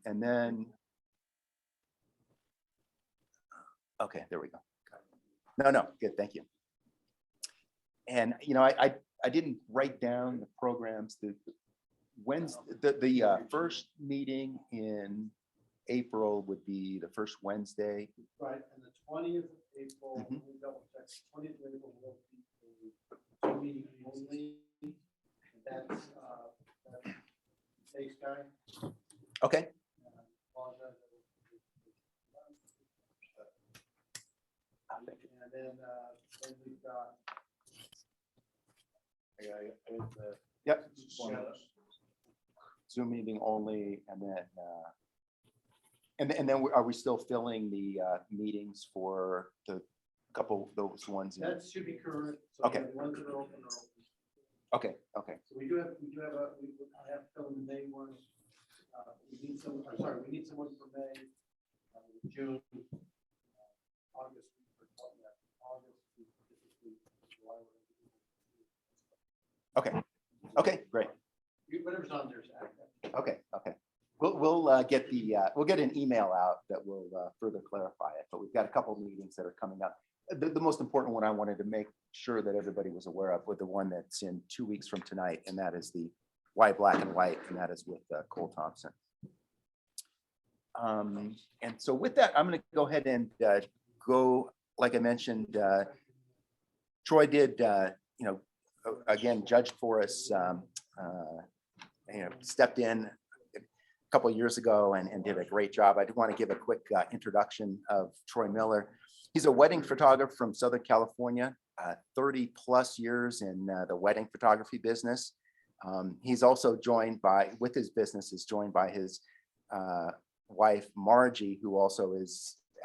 And then, okay, there we go. No, good, thank you. And, I didn't write down the programs. The first meeting in April would be the first Wednesday. Right, and the 20th of April, Mhm. we double check, 20th of April will be a meeting only. And that's Face Guy. Okay, Apologize. And then we've got. yep, Yeah. Zoom meeting only, and then are we still filling the meetings for the couple, those ones? That should be current. So Okay. the ones that are open are open. Okay, So we have I have to fill in the May one. We need someone for May, June, August. July. okay, great. Whatever's on there's active. Okay. We'll get an email out that will further clarify it, but we've got a couple meetings that are coming up. The most important one I wanted to make sure that everybody was aware of was the one that's in 2 weeks from tonight, and that is the Why Black and White, and that is with Cole Thompson. And so with that, I'm going to go ahead and go, like I mentioned, Troy did, again, judged for us, stepped in a couple of years ago and did a great job. I do want to give a quick introduction of Troy Miller. He's a wedding photographer from Southern California, 30 plus years in the wedding photography business. He's also joined by, with his business, is joined by his wife, Margie, who also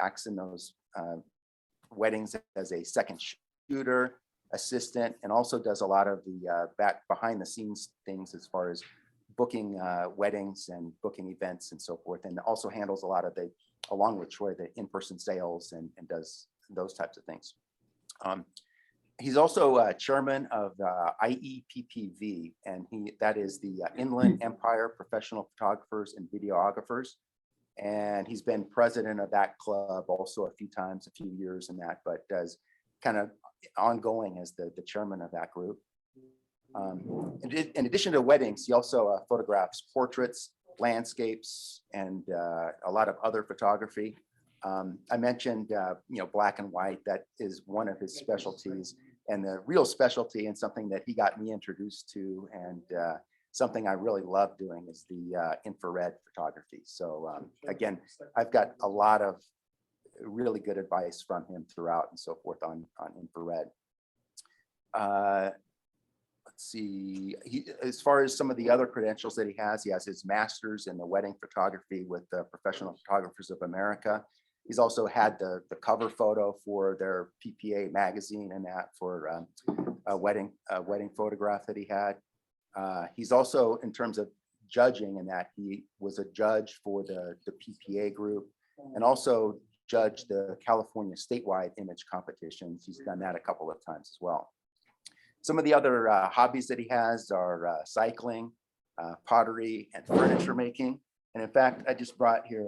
acts in those weddings as a second shooter, assistant, and also does a lot of the behind the scenes things as far as booking weddings and booking events and so forth, and also handles a lot of along with Troy, the in-person sales and does those types of things. He's also chairman of IEPPV, and that is the Inland Empire Professional Photographers and Videographers. And he's been president of that club also a few years in that, but does kind of ongoing as the chairman of that group. In addition to weddings, he also photographs portraits, landscapes, and a lot of other photography. I mentioned, black and white. That is one of his specialties, and the real specialty, and something that he got me introduced to, and something I really love doing, is the infrared photography. So again, I've got a lot of really good advice from him throughout and so forth on infrared. Let's see, as far as some of the other credentials that he has his master's in the wedding photography with the Professional Photographers of America. He's also had the cover photo for their PPA magazine, and that for a wedding photograph that he had. He's also, in terms of judging, in that he was a judge for the PPA group, and also judged the California statewide image competitions. He's done that a couple of times as well. Some of the other hobbies that he has are cycling, pottery, and furniture making. And in fact, I just brought here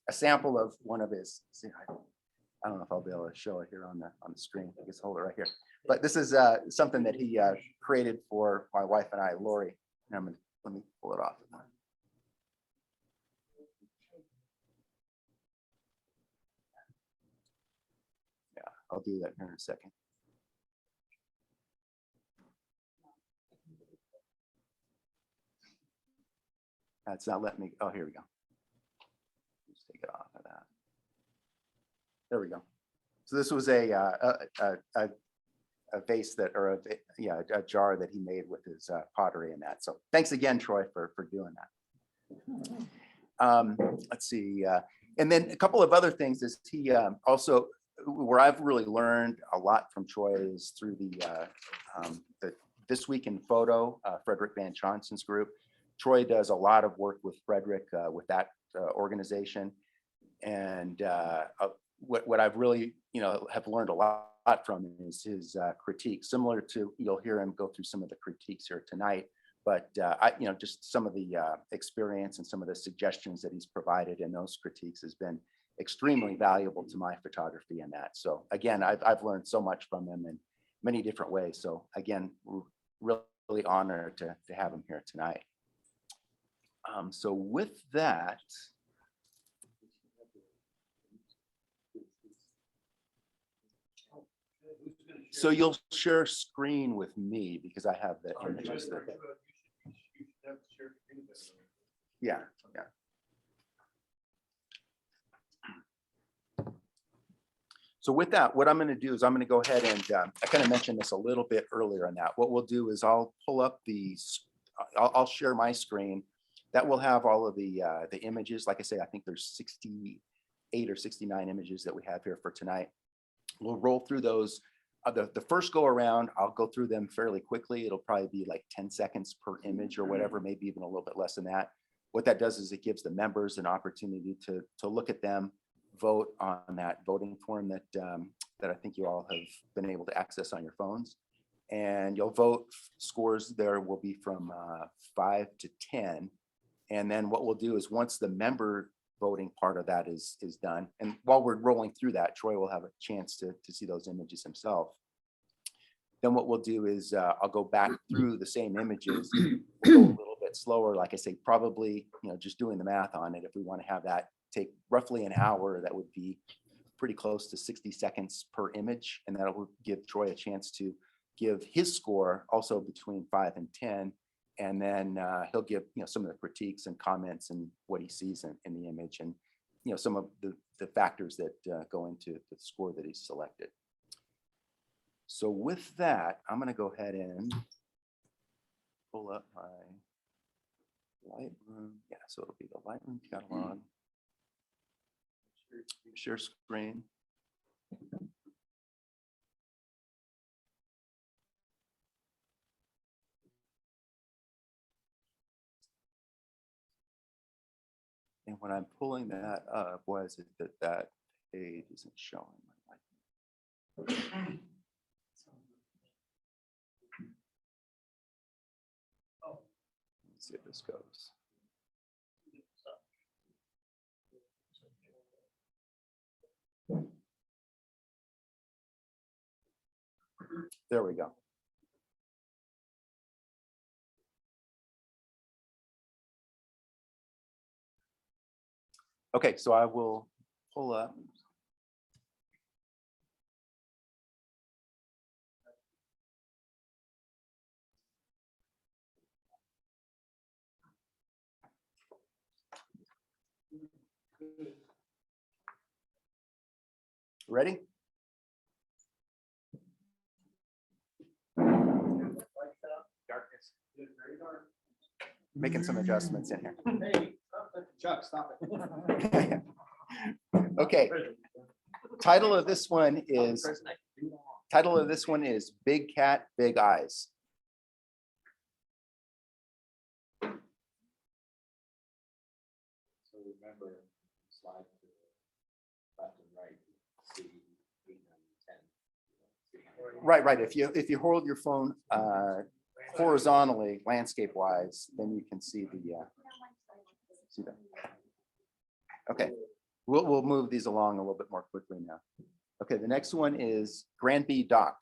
a sample of one of his. I don't know if I'll be able to show it here on the screen. I guess hold it right here. But this is something that he created for my wife and I, Lori. And let me pull it off. Yeah, I'll do that here in a second. It's not letting me. Oh, here we go. Let's take it off of that. There we go. So this was a vase that, or a jar that he made with his pottery and that. So thanks again, Troy, for doing that. Let's see. And then a couple of other things is he also, where I've really learned a lot from Troy, is through the This Week in Photo, Frederick Van Johnson's group. Troy does a lot of work with Frederick with that organization. And what I've really, have learned a lot from is his critique, similar to, you'll hear him go through some of the critiques here tonight, But just some of the experience and some of the suggestions that he's provided in those critiques has been extremely valuable to my photography in that. So again, I've learned so much from him in many different ways. So again, we're really honored to have him here tonight. So with that, so you'll share screen with me because I have the images there. Yeah, yeah. So with that, what I'm going to do is I'm going to go ahead and I kind of mentioned this a little bit earlier in that. What we'll do is I'll pull up I'll share my screen. That will have all of the images. Like I say, I think there's 68 or 69 images that we have here for tonight. We'll roll through those. The first go around, I'll go through them fairly quickly. It'll probably be like 10 seconds per image or whatever, maybe even a little bit less than that. What that does is it gives the members an opportunity to look at them, vote on that voting form that I think you all have been able to access on your phones. And you'll vote. Scores there will be from 5 to 10. And then what we'll do is once the member voting part of that is done, and while we're rolling through that, Troy will have a chance to see those images himself. Then what we'll do is I'll go back through the same images, we'll go a little bit slower. Like I say, probably, just doing the math on it, if we want to have that take roughly an hour, that would be pretty close to 60 seconds per image. And that will give Troy a chance to give his score also between 5 and 10. And then he'll give some of the critiques and comments and what he sees in the image, and some of the factors that go into the score that he's selected. So with that, I'm going to go ahead and pull up my Lightroom. Yeah, so it'll be the Lightroom catalog. Share screen. And when I'm pulling that up, why is it that page isn't showing? Let's see if this goes. There we go. Okay, so I will pull up. Ready? Darkness. Making some adjustments in here. Hey, Chuck, stop it. Okay. Title of this one is Big Cat, Big Eyes. So remember, slide to the left and right, see 8, 9, 10. Right. If you hold your phone horizontally, landscape wise, then you can see see that. Okay, we'll move these along a little bit more quickly now. Okay, the next one is Granby Dock.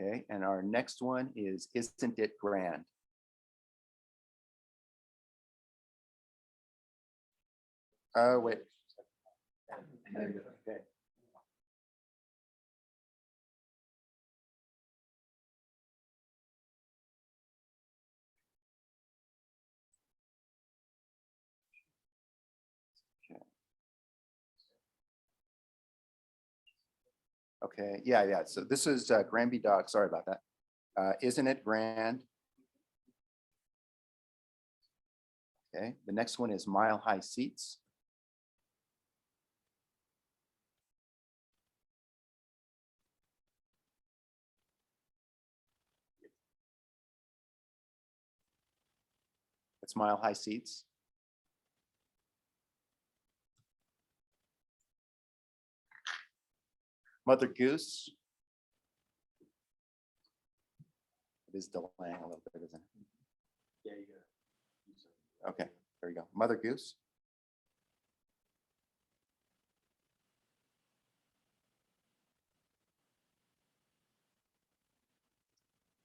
Okay, and our next one is Isn't It Grand? Oh, wait. Okay. Okay, yeah. So this is Granby Dock. Sorry about that. Isn't It Grand? Okay, the next one is Mile High Seats. It's Mile High Seats. Mother Goose. It is delaying a little bit, isn't it? Yeah, you gotta do something. Okay, there you go. Mother Goose.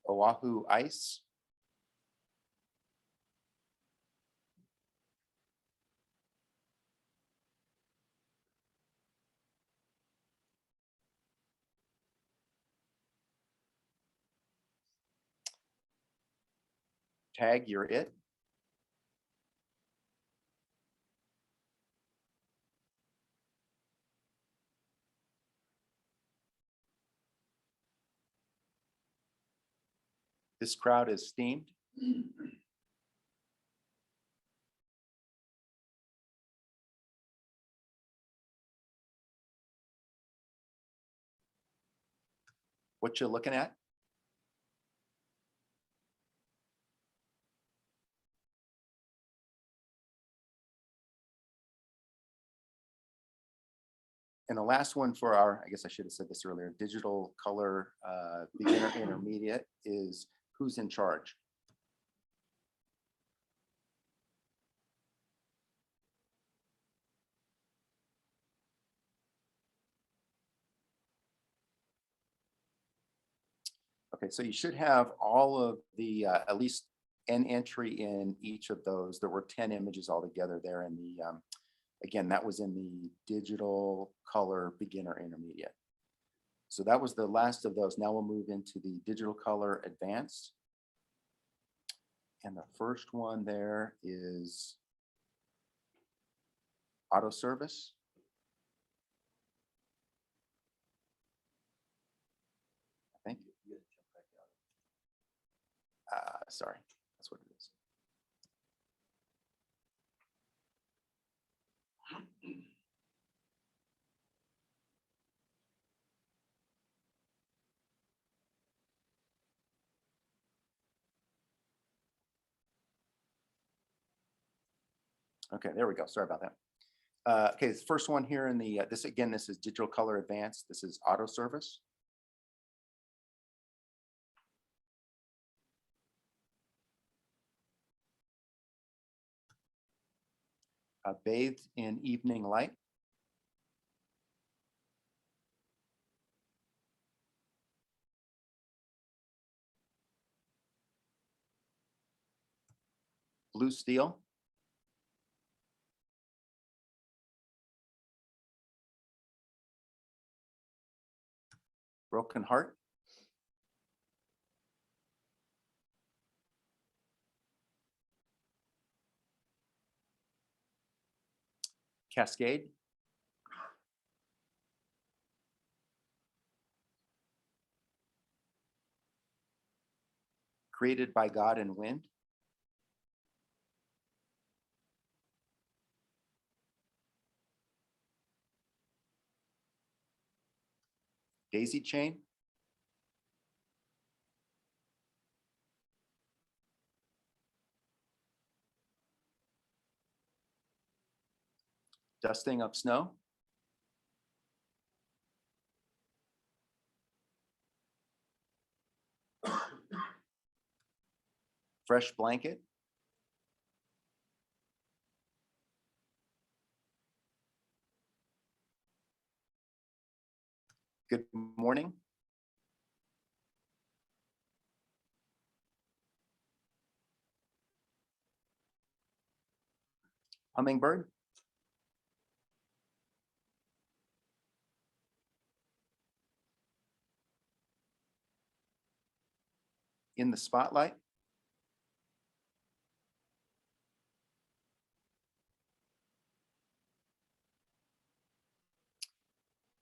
Oahu Ice. Tag, you're it. This crowd is steamed. What you looking at? And the last one for our, I guess I should have said this earlier, digital color beginner intermediate is who's in charge? Okay, so you should have all of the, at least an entry in each of those. There were 10 images altogether there in the, again, that was in the digital color beginner intermediate. So that was the last of those. Now we'll move into the digital color advanced. And the first one there is auto service. I think. Sorry, that's what it is. Okay, there we go. Sorry about that. Okay, this first one here in the, this again, this is digital color advanced. This is auto service. Bathed in evening light. Blue steel. Broken heart. Cascade. Created by God and wind. Daisy chain. Dusting of snow. Fresh blanket. Good morning. Hummingbird. In the spotlight.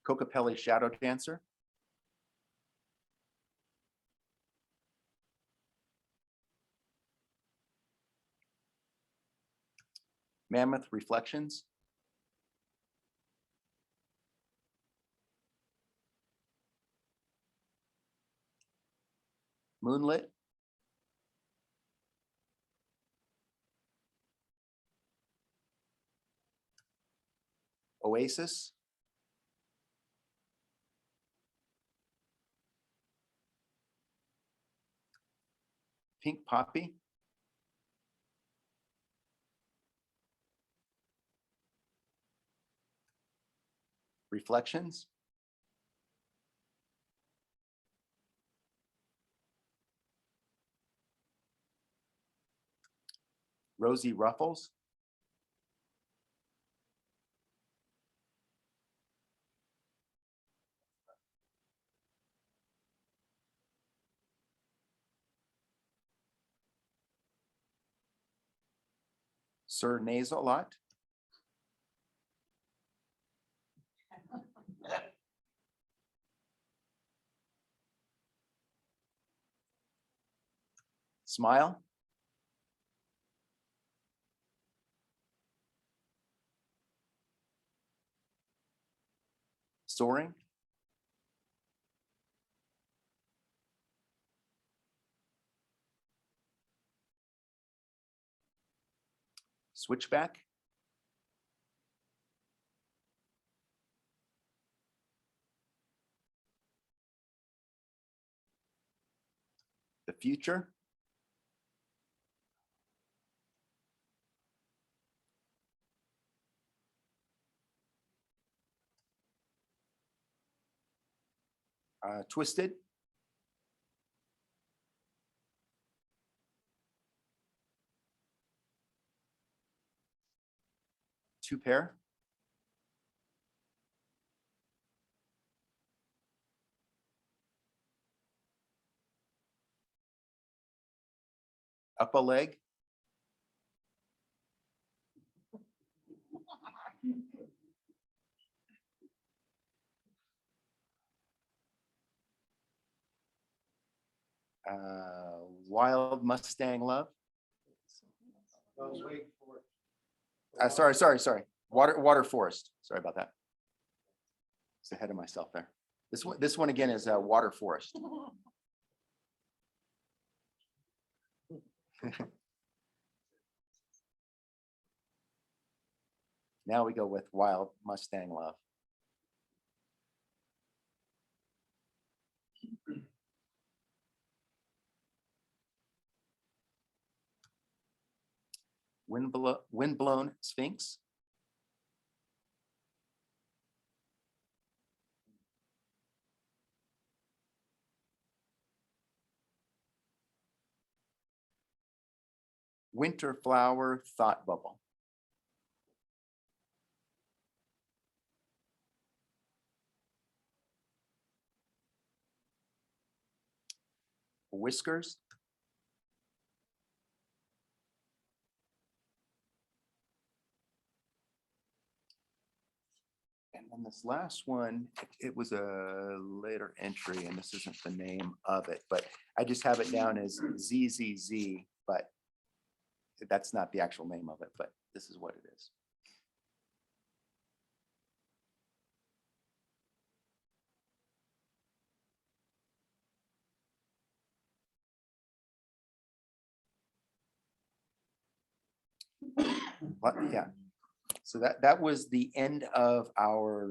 Kokopelli shadow dancer. Mammoth reflections. Moonlit. Oasis. Pink Poppy. Reflections. Rosy Ruffles. Sir Nasal-Lot. Smile. Soaring. Switchback. The Future. Twisted. Two Pair. Up a Leg. Wild Mustang Love. No, wait for it. Sorry. Water Forest. Sorry about that. It's ahead of myself there. This one again is Water Forest. Now we go with Wild Mustang Love. Windblown Sphinx. Winter Flower Thought Bubble. Whiskers. And then this last one, it was a later entry, and this isn't the name of it, but I just have it down as ZZZ, but that's not the actual name of it, but this is what it is. But yeah, so that was the end of our,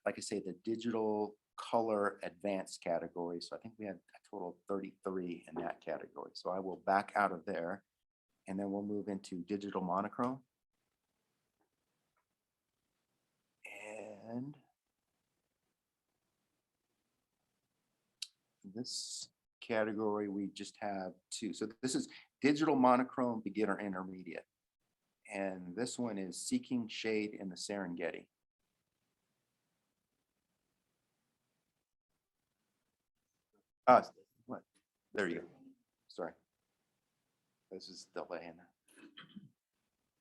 like I say, the digital color advanced category. So I think we had a total of 33 in that category. So I will back out of there, and then we'll move into digital monochrome. And this category, we just have two. So this is digital monochrome beginner intermediate. And this one is Seeking Shade in the Serengeti. What? There you go. Sorry. This is delay in that.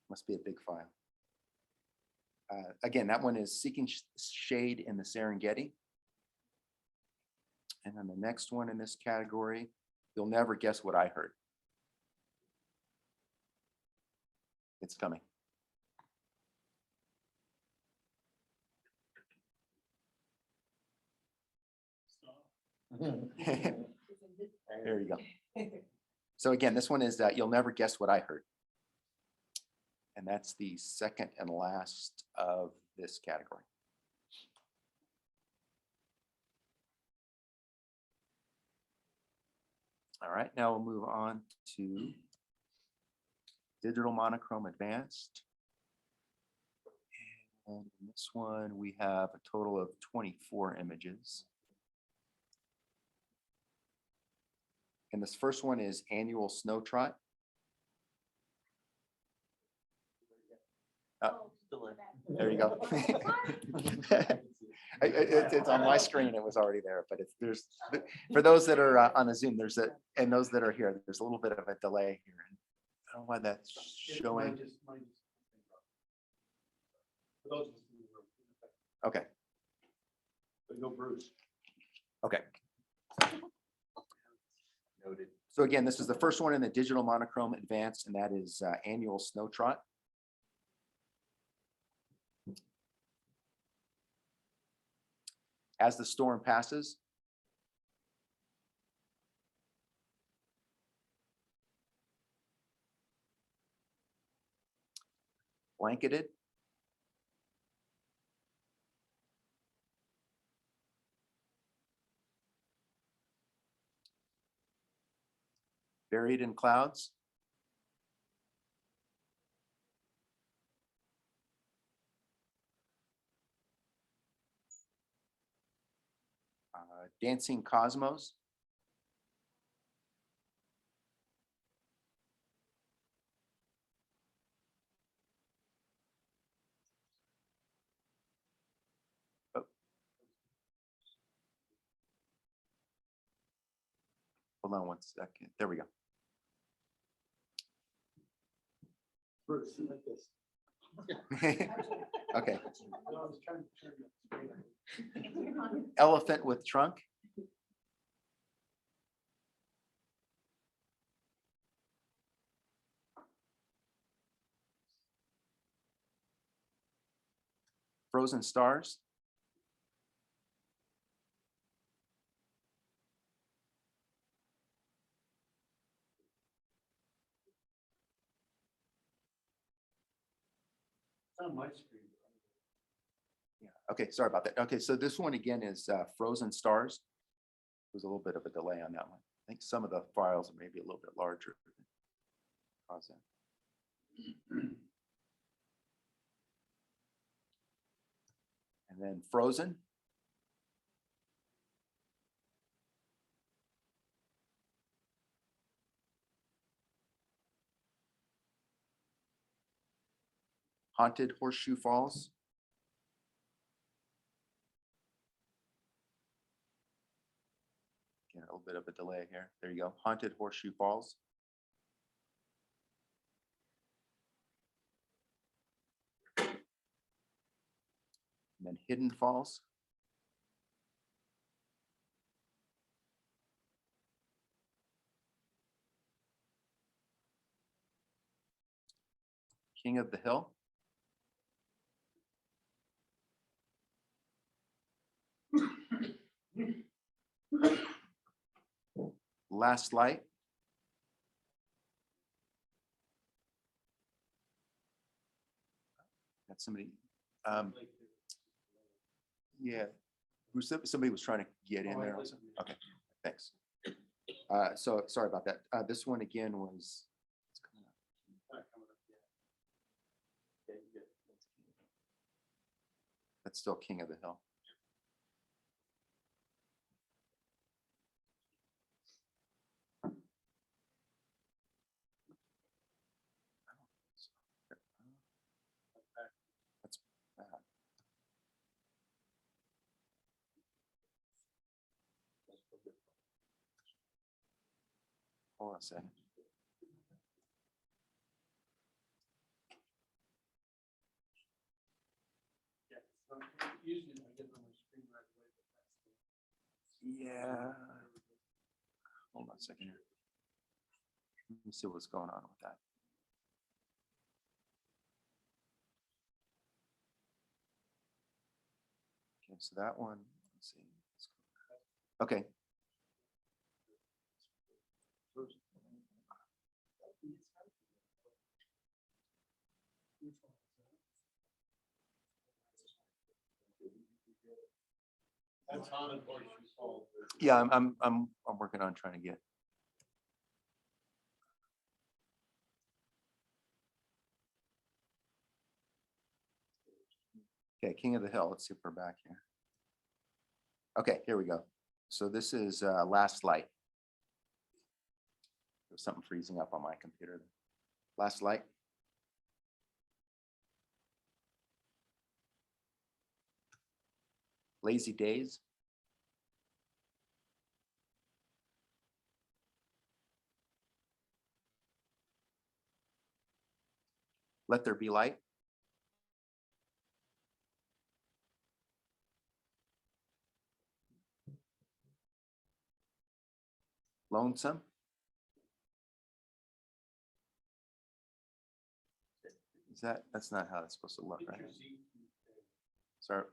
Must be a big file. Again, that one is Seeking Shade in the Serengeti. And then the next one in this category, you'll never guess what I heard. It's coming. There you go. So again, this one is you'll never guess what I heard. And that's the second and last of this category. All right, now we'll move on to digital monochrome advanced. And in this one, we have a total of 24 images. And this first one is annual snow trot. Still in. There you go. It's on my screen. It was already there, but there's, for those that are on a Zoom, and those that are here, there's a little bit of a delay here. I don't know why that's showing. For those of us in the room. Okay, But no Bruce. okay. Noted. So again, this is the first one in the digital monochrome advanced, and that is annual snow trot. As the storm passes, blanketed, buried in clouds, dancing cosmos, hold on one second, there we go. Bruce, like this. Okay, No, I was trying to turn the screen on. elephant with trunk, frozen stars, It's on my screen. yeah, okay, sorry about that. Okay, so this one again is frozen stars. There's a little bit of a delay on that one. I think some of the files are maybe a little bit larger. Cause that. And then frozen. Haunted Horseshoe Falls. Again, a little bit of a delay here. There you go. Haunted Horseshoe Falls. And then Hidden Falls. King of the Hill. Last Light. That's somebody, yeah, somebody was trying to get in there also. Okay, thanks. So sorry about that. This one again was. It's coming up. Yeah, you good. That's still King of the Hill. That's bad. Hold on a second. Yeah, so usually I get it on my screen right away, but that's. Yeah. Hold on a second here. Let me see what's going on with that. Okay, so that one, let's see. Okay. That's Haunted Horseshoe Falls. Yeah, I'm working on trying to get Okay, King of the Hill. Let's see if we're back here. Okay, here we go. So this is Last Light. There's something freezing up on my computer. Last Light. Lazy Days. Let There Be Light. Lonesome. That's not how it's supposed to look, right? Sorry,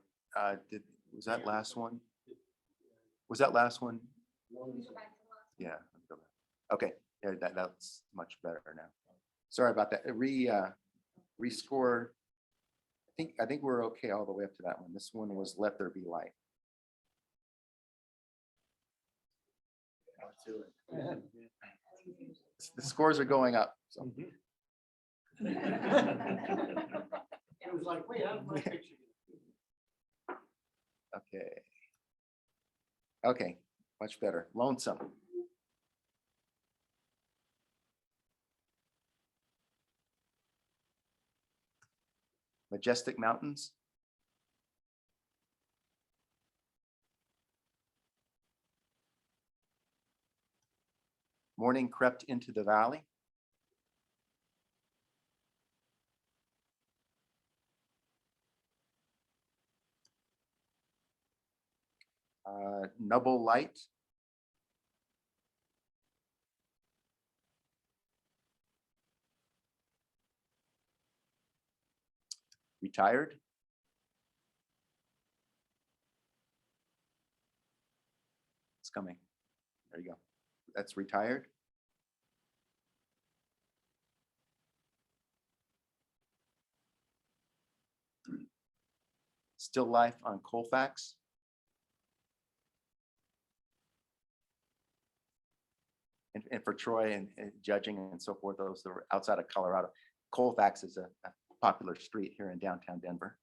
was that last one? Was that last one? Yeah. Okay, yeah, that's much better now. Sorry about that. Rescore. I think we're okay all the way up to that one. This one was Let There Be Light. The scores are going up. So. It was like, wait, how's my picture? Okay. Okay, much better. Lonesome. Majestic Mountains. Morning Crept into the Valley. Noble Light. Retired. It's coming. There you go. That's Retired. Still Life on Colfax. And for Troy and judging and so forth, those that are outside of Colorado. Colfax is a popular street here in downtown Denver.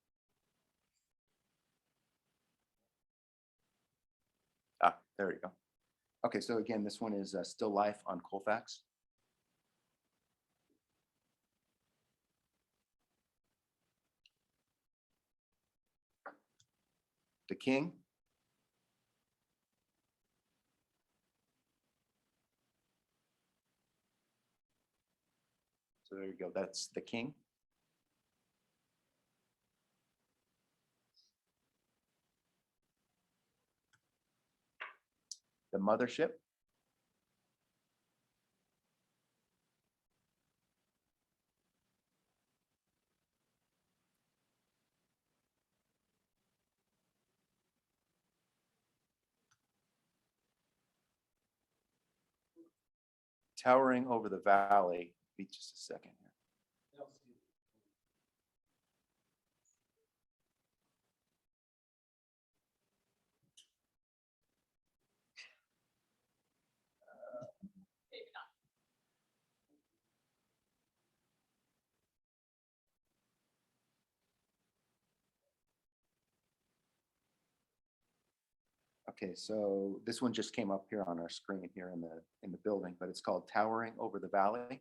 Ah, there you go. Okay, so again, this one is Still Life on Colfax. The King. So there you go. That's The King. The Mothership. Towering over the valley. Be just a second here. Okay, so this one just came up here on our screen here in the building, but it's called Towering Over the Valley.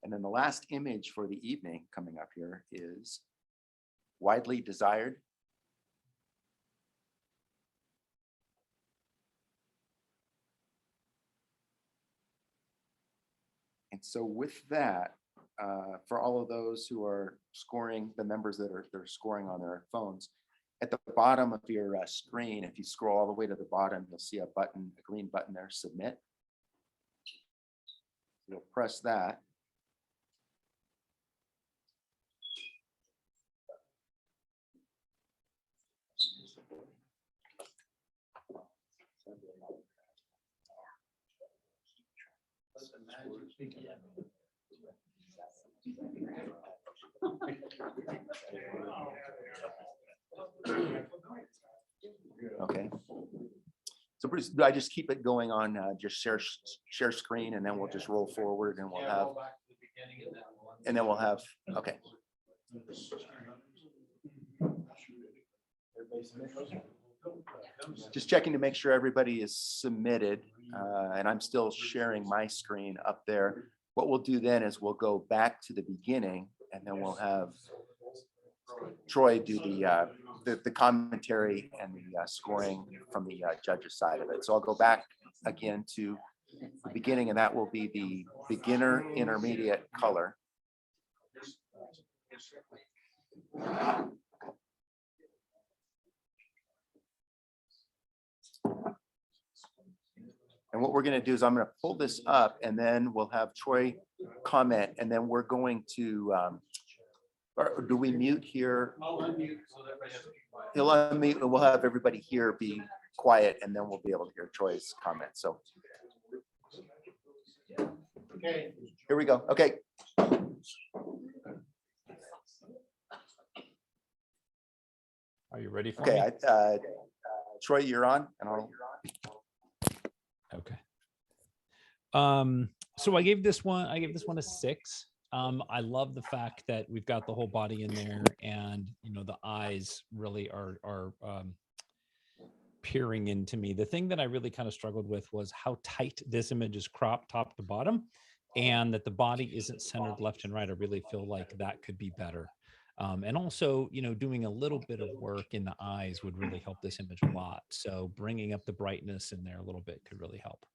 And then the last image for the evening coming up here is Widely Desired. And so with that, for all of those who are scoring, the members that are scoring on their phones, at the bottom of your screen, if you scroll all the way to the bottom, you'll see a button, a green button there, Submit. You'll press that. Okay. So So Bruce, do I just keep it going on, just share screen, and then we'll just roll forward and we'll have, and then we'll have, okay. Just checking to make sure everybody is submitted, and I'm still sharing my screen up there. What we'll do then is we'll go back to the beginning, and then we'll have Troy do the commentary and the scoring from the judges side of it. So I'll go back again to the beginning, and that will be the beginner, intermediate, color. And what we're going to do is I'm going to pull this up, and then we'll have Troy comment, and then we're going to, or do we mute here? I'll unmute so that everybody has to be quiet. He'll unmute, and we'll have everybody here be quiet, and then we'll be able to hear Troy's comment. So Okay. here we go. Okay. Are you ready for Okay. me? Troy, you're on, and I'll. Okay. So I gave this one a 6. I love the fact that we've got the whole body in there, and the eyes really are peering into me. The thing that I really kind of struggled with was how tight this image is cropped top to bottom, and that the body isn't centered left and right. I really feel like that could be better. And also, doing a little bit of work in the eyes would really help this image a lot. So bringing up the brightness in there a little bit could really help.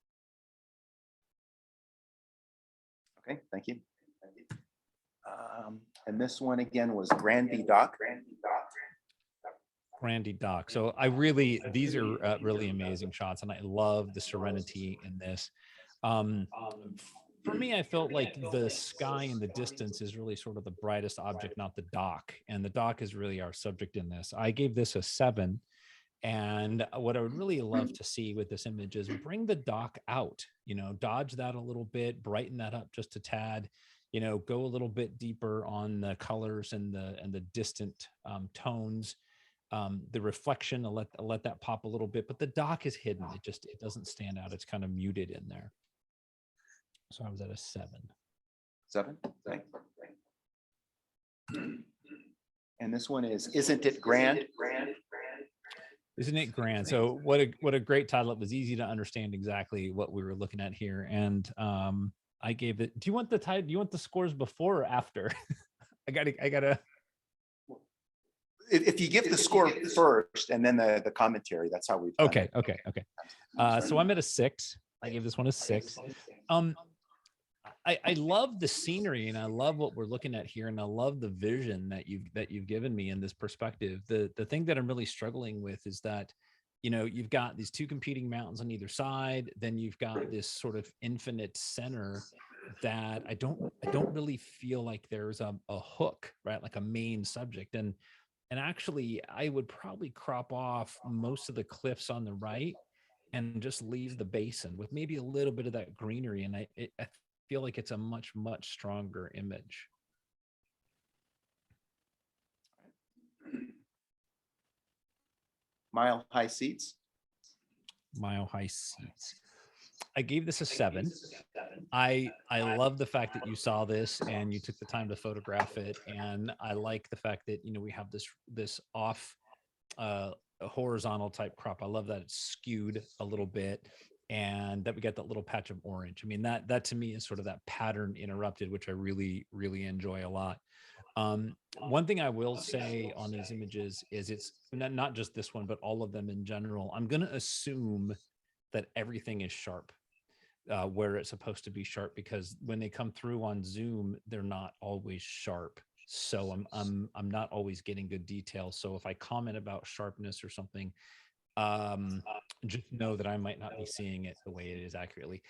Okay, thank you. And this one again was Granby Doc. Randy Doc. So these are really amazing shots, and I love the serenity in this. For me, I felt like the sky in the distance is really sort of the brightest object, not the dock. And the dock is really our subject in this. I gave this a 7. And what I would really love to see with this image is bring the dock out, dodge that a little bit, brighten that up just a tad, go a little bit deeper on the colors and the distant tones. The reflection, I'll let that pop a little bit, but the dock is hidden. It doesn't stand out. It's kind of muted in there. So I was at a 7. 7. Okay. And this one is Isn't It Grand? Isn't it grand? So what a great title. It was easy to understand exactly what we were looking at here. And I gave it, do you want the title? Do you want the scores before or after? I gotta. If you give the score first and then the commentary, that's how we've done Okay. it. So I'm at a 6. I gave this one a 6. I love the scenery, and I love what we're looking at here, and I love the vision that you've given me in this perspective. The thing that I'm really struggling with is that, you've got these 2 competing mountains on either side, then you've got this sort of infinite center that I don't really feel like there's a hook, right? Like a main subject. And actually I would probably crop off most of the cliffs on the right and just leave the basin with maybe a little bit of that greenery. And I feel like it's a much stronger image. Mile High Seats. Mile High Seats. I gave this a 7. I love the fact that you saw this and you took the time to photograph it. And I like the fact that, we have this off horizontal type crop. I love that it's skewed a little bit, and that we get that little patch of orange. I mean, that to me is sort of that pattern interrupted, which I really enjoy a lot. One thing I will say on these images is it's not just this one, but all of them in general. I'm going to assume that everything is sharp where it's supposed to be sharp, because when they come through on Zoom, they're not always sharp. So I'm not always getting good detail. So if I comment about sharpness or something, just know that I might not be seeing it the way it is accurately.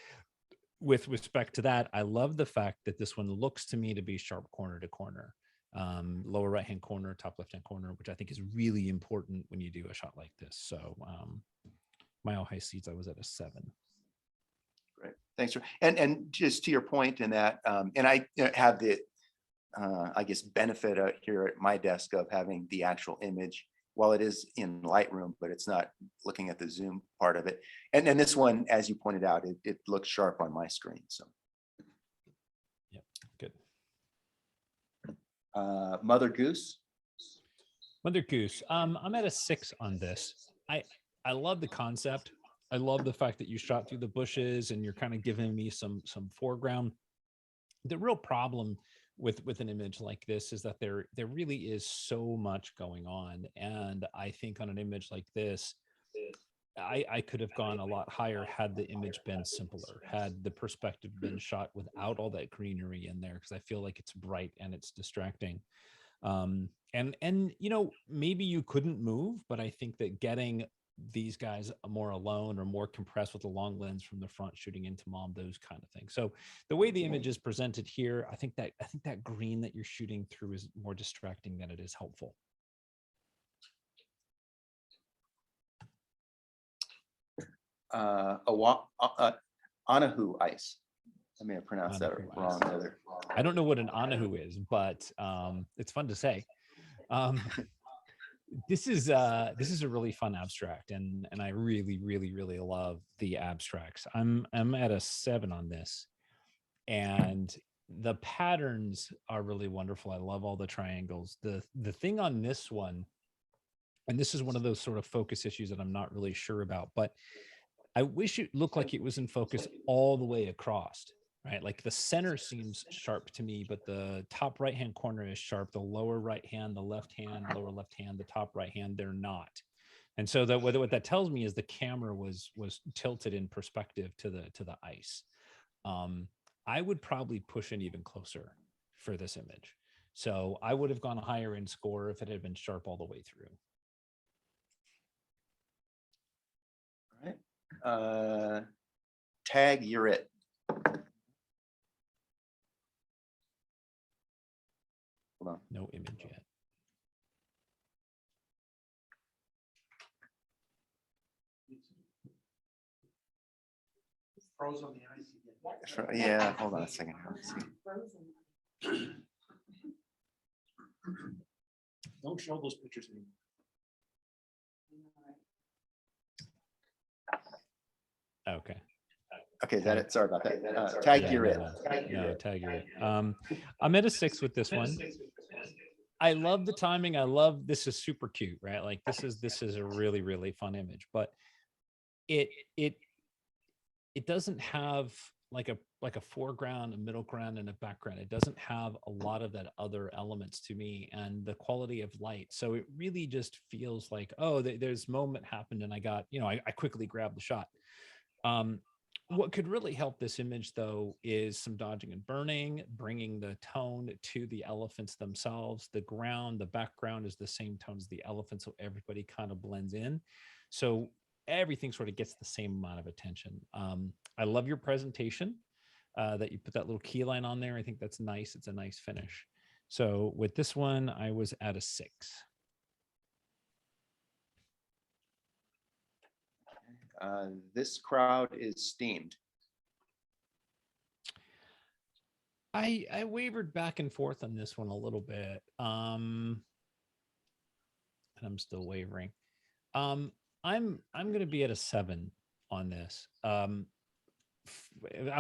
With respect to that, I love the fact that this one looks to me to be sharp corner to corner, lower right hand corner, top left hand corner, which I think is really important when you do a shot like this. So Mile High Seats, I was at a 7. Great, thanks. And just to your point in that, and I have the I guess benefit here at my desk of having the actual image while it is in Lightroom, but it's not looking at the zoom part of it. And then this one, as you pointed out, it looks sharp on my screen. So Good. Mother Goose. Mother Goose. I'm at a 6 on this. I love the concept. I love the fact that you shot through the bushes and you're kind of giving me some foreground. The real problem with an image like this is that there really is so much going on, and I think on an image like this, I could have gone a lot higher had the image been simpler, had the perspective been shot without all that greenery in there, because I feel like it's bright and it's distracting. And you know, maybe you couldn't move, but I think that getting these guys more alone or more compressed with a long lens from the front shooting into mom, those kind of things. So the way the image is presented here, I think that green that you're shooting through is more distracting than it is helpful. Anahu ice. I may have pronounced that Anahu wrong. ice. There. I don't know what an Anahu is, but it's fun to say. This is a really fun abstract, and I really love the abstracts. I'm at a 7 on this, and the patterns are really wonderful. I love all the triangles. The thing on this one, and this is one of those sort of focus issues that I'm not really sure about, but I wish it looked like it was in focus all the way across, right? Like the center seems sharp to me, but the top right-hand corner is sharp. The lower right hand, the left hand, lower left hand, the top right hand, they're not. And so that what that tells me is the camera was tilted in perspective to the ice. I would probably push it even closer for this image. So I would have gone higher in score if it had been sharp all the way through. All right. Tag, you're it. Hold on. No image yet. Froze on the ice again. Yeah, hold on a second. Let's see. Don't show those pictures anymore. Okay. Okay, is that it? Sorry about that. Tag, Yeah, you're it. No, tag you're it. I'm at a 6 with this one. I love the timing. I love, this is super cute, right? Like this is a really fun image, but it doesn't have like a foreground, a middle ground, and a background. It doesn't have a lot of that other elements to me, and the quality of light. So it really just feels like, oh, there's moment happened and I got, you know, I quickly grabbed the shot. What could really help this image, though, is some dodging and burning, bringing the tone to the elephants themselves. The ground, the background is the same tone as the elephant, so everybody kind of blends in. So everything sort of gets the same amount of attention. I love your presentation, that you put that little key line on there. I think that's nice. It's a nice finish. So with this one, I was at a 6. This crowd is steamed. I wavered back and forth on this one a little bit. And I'm still wavering. I'm going to be at a 7 on this. I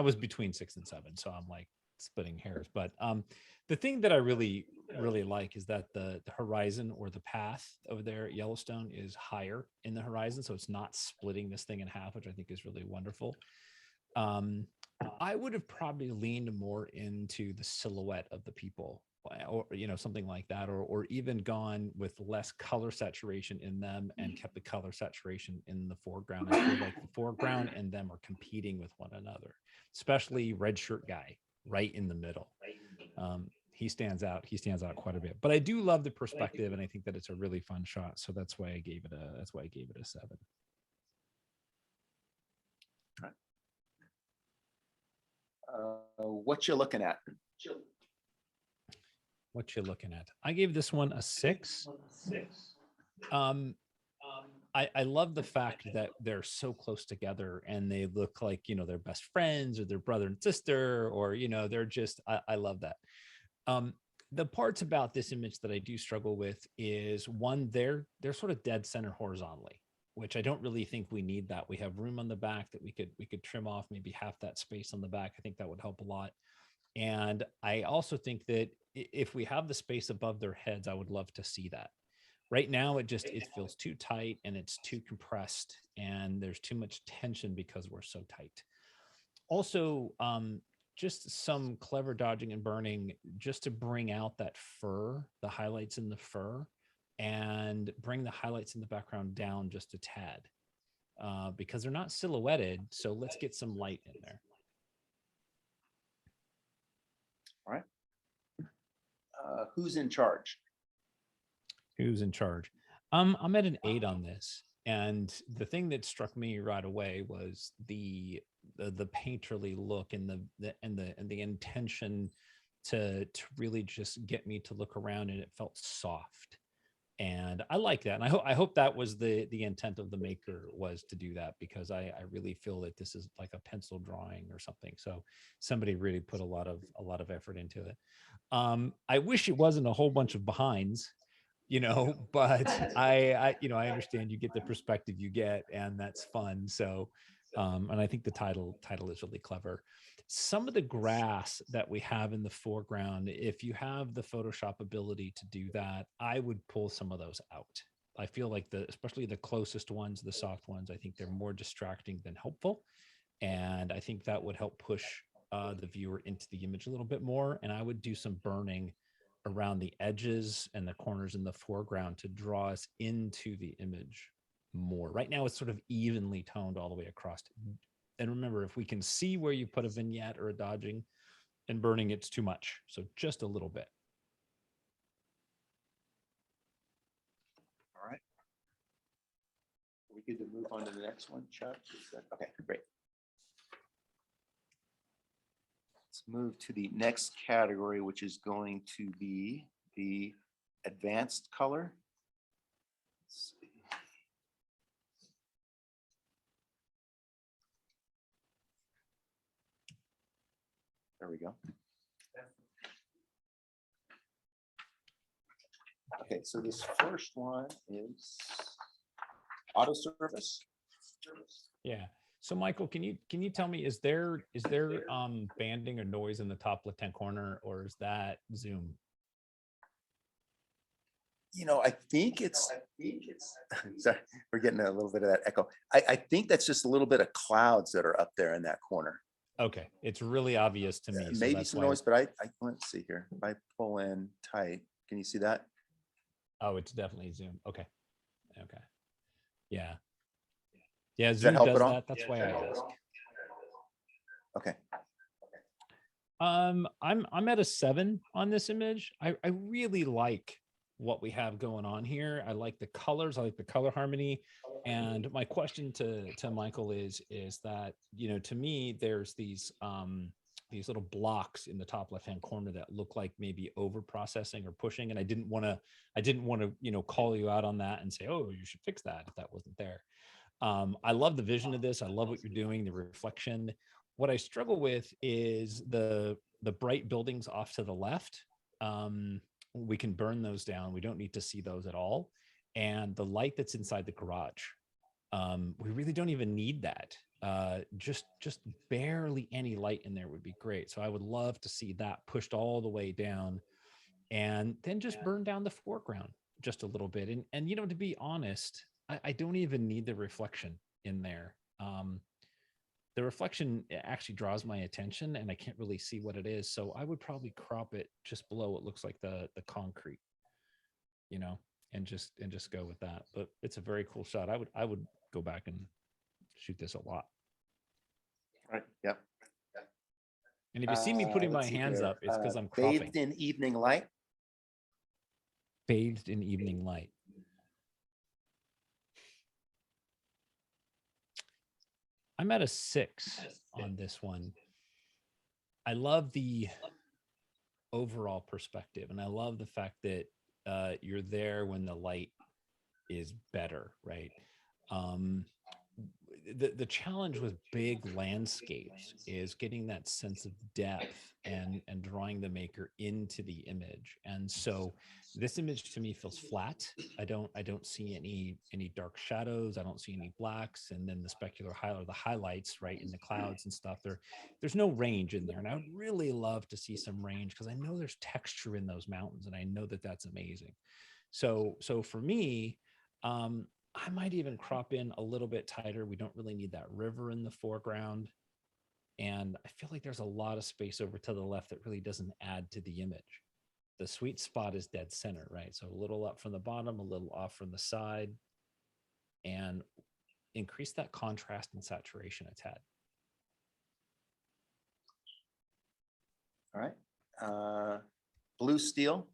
was between 6 and 7, so I'm like splitting hairs. But the thing that I really like is that the horizon, or the path over there at Yellowstone, is higher in the horizon, so it's not splitting this thing in half, which I think is really wonderful. I would have probably leaned more into the silhouette of the people, or you know, something like that, or even gone with less color saturation in them and kept the color saturation in the foreground. I feel like the foreground and them are competing with one another, especially red shirt guy right in the middle. He stands out quite a bit, but I do love the perspective, and I think that it's a really fun shot. So that's why I gave it a 7. What you looking at? What you looking at? I gave this one a 6. I love the fact that they're so close together and they look like, you know, they're best friends or they're brother and sister, or, you know, they're just, I love that. the parts about this image that I do struggle with is one, they're sort of dead center horizontally, which I don't really think we need that. We have room on the back that we could trim off maybe half that space on the back. I think that would help a lot. And I also think that if we have the space above their heads, I would love to see that. Right now, it feels too tight and it's too compressed, and there's too much tension because we're so tight. Also, just some clever dodging and burning just to bring out that fur, the highlights in the fur, and bring the highlights in the background down just a tad, because they're not silhouetted. So let's get some light in there. All right. Who's in charge? Who's in charge? I'm at an 8 on this, and the thing that struck me right away was the painterly look and the intention to really just get me to look around, and it felt soft, and I like that. And I hope that was the intent of the maker, was to do that, because I really feel that this is like a pencil drawing or something. So somebody really put a lot of effort into it. I wish it wasn't a whole bunch of behinds, but I I understand you get the perspective you get, and that's fun. So, and I think the title is really clever. Some of the grass that we have in the foreground, if you have the Photoshop ability to do that, I would pull some of those out. I feel like especially the closest ones, the soft ones, I think they're more distracting than helpful. And I think that would help push the viewer into the image a little bit more. And I would do some burning around the edges and the corners in the foreground to draw us into the image more. Right now, it's sort of evenly toned all the way across. And remember, if we can see where you put a vignette or a dodging and burning, it's too much. So just a little bit. All right. Are we good to move on to the next one, Chuck? Okay, great. Let's move to the next category, which is going to be the advanced color. Let's see. There we go. Okay, so this first one is auto service. Yeah. So Michael, can you tell me, is there banding or noise in the top left-hand corner, or is that zoom? I think it's sorry, we're getting a little bit of that echo. I think that's just a little bit of clouds that are up there in that corner. Okay, it's really obvious to me. So Maybe that's some why- noise, but I let's see here. If I pull in tight, can you see that? Oh, it's definitely zoom. Okay. Okay. Yeah. Yeah, that zoom help does at all? that. That's why I asked. Okay. I'm at a 7 on this image. I really like what we have going on here. I like the colors. I like the color harmony. And my question to Michael is that, to me, there's these little blocks in the top left-hand corner that look like maybe over processing or pushing. And I didn't want to, call you out on that and say, oh, you should fix that if that wasn't there. I love the vision of this. I love what you're doing, the reflection. What I struggle with is the bright buildings off to the left. We can burn those down. We don't need to see those at all. And the light that's inside the garage, we really don't even need that. Just barely any light in there would be great. So I would love to see that pushed all the way down, and then just burn down the foreground just a little bit. And to be honest, I don't even need the reflection in there. The reflection actually draws my attention, and I can't really see what it is. So I would probably crop it just below what looks like the concrete, and just go with that. But it's a very cool shot. I would go back and shoot this a lot. All right. Yep. And if you see me putting my Let's see hands here. up, it's because I'm cropping. Bathed in evening light. Bathed in evening light. I'm at a 6 on this one. I love the overall perspective, and I love the fact that you're there when the light is better, right? the challenge with big landscapes is getting that sense of depth and drawing the maker into the image. And so this image to me feels flat. I don't see any dark shadows. I don't see any blacks. And then the specular highlight, the highlights right in the clouds and stuff, there's no range in there. And I would really love to see some range because I know there's texture in those mountains, and I know that that's amazing. So for me, I might even crop in a little bit tighter. We don't really need that river in the foreground. And I feel like there's a lot of space over to the left that really doesn't add to the image. The sweet spot is dead center, right? So a little up from the bottom, a little off from the side, and increase that contrast and saturation a tad. All right. Blue steel.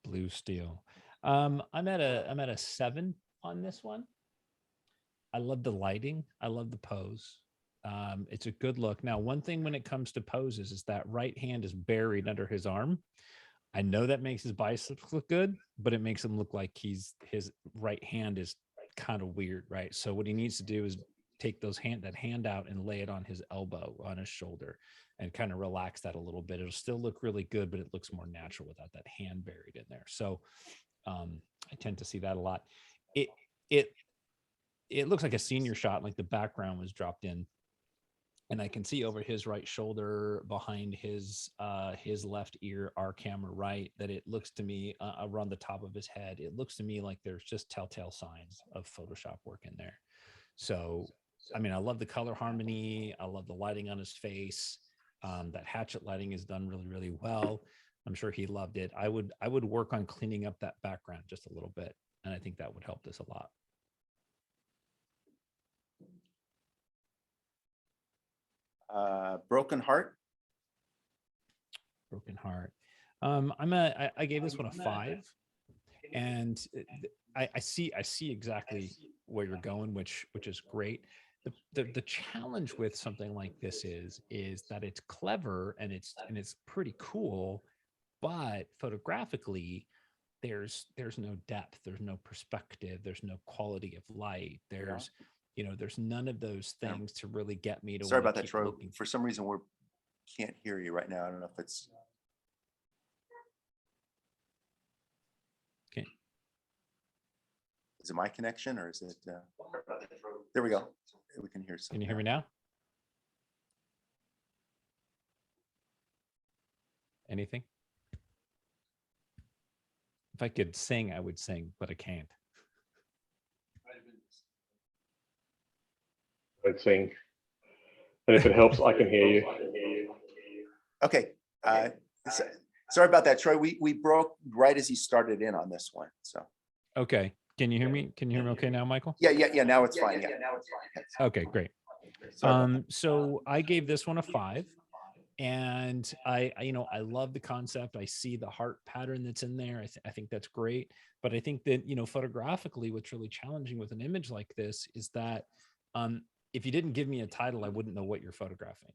Blue steel. I'm at a 7 on this one. I love the lighting. I love the pose. It's a good look. Now, one thing when it comes to poses is that right hand is buried under his arm. I know that makes his biceps look good, but it makes him look like his right hand is kind of weird, right? So what he needs to do is take that hand out and lay it on his elbow, on his shoulder, and kind of relax that a little bit. It'll still look really good, but it looks more natural without that hand buried in there. So I tend to see that a lot. It it looks like a senior shot, like the background was dropped in, and I can see over his right shoulder, behind his left ear, our camera right, that it looks to me around the top of his head. It looks to me like there's just telltale signs of Photoshop work in there. So, I mean, I love the color harmony. I love the lighting on his face. That hatchet lighting is done really, really well. I'm sure he loved it. I would work on cleaning up that background just a little bit, and I think that would help this a lot. Broken heart. Broken heart. I gave this one a 5, and I see exactly where you're going, which is great. The challenge with something like this is that it's clever and it's pretty cool, but photographically there's no depth, there's no perspective, there's no quality of light, there's there's none of those Yeah. things to really get me to Sorry wanna about that, keep Troy. looking. For some reason, we can't hear you right now. I don't know if it's. Okay. Is it my connection or is it? There we go. We can hear some. Can you hear me now? Anything? If I could sing, I would sing, but I can't. I'd sing. And if it helps, I can hear you. Okay. So- Sorry about that, Troy. We broke right as he started in on this one. So Okay. Can you hear me? Can you hear me okay now, Michael? yeah. Now it's fine. Yeah. Okay, great. Sorry about So I gave this one a 5, and I love the concept. I see the heart pattern that's in there. I think that's great. But I think that, photographically, what's really challenging with an image like this is that if you didn't give me a title, I wouldn't know what you're photographing.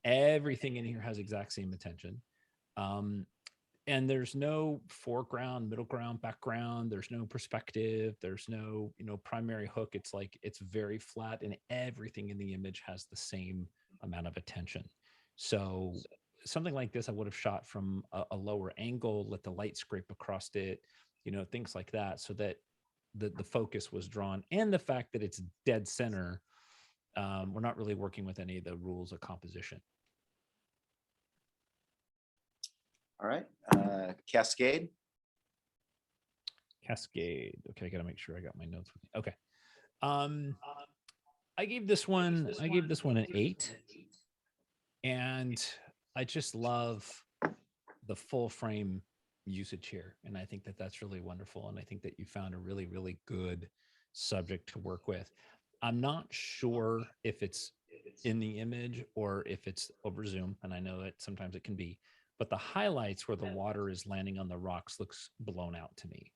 Everything in here has exact same attention. And there's no foreground, middle ground, background. There's no perspective. There's no, primary hook. It's like, it's very flat, and everything in the image has the same amount of attention. So something like this, I would have shot from a lower angle, let the light scrape across it, things like that, so that the focus was drawn. And the fact that it's dead center, we're not really working with any of the rules of composition. All right. Cascade. Cascade. Okay, I gotta make sure I got my notes with me. Okay. I gave this one an 8. And I just love the full frame usage here. And I think that that's really wonderful. And I think that you found a really, really good subject to work with. I'm not sure if it's in the image or if it's over zoom. And I know that sometimes it can be, but the highlights where the water is landing on the rocks looks blown out to me,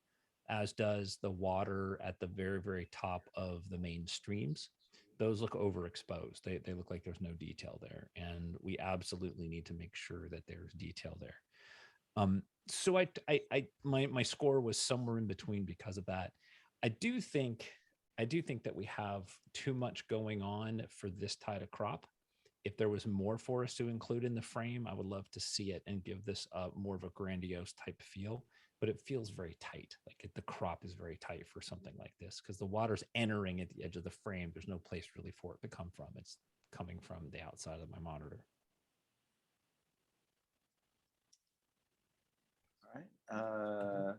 as does the water at the very, very top of the main streams. Those look overexposed. They look like there's no detail there. And we absolutely need to make sure that there's detail there. So my score was somewhere in between because of that. I do think I do think that we have too much going on for this type of crop. If there was more for us to include in the frame, I would love to see it and give this more of a grandiose type feel, but it feels very tight. Like the crop is very tight for something like this because the water's entering at the edge of the frame. There's no place really for it to come from. It's coming from the outside of my monitor. All right.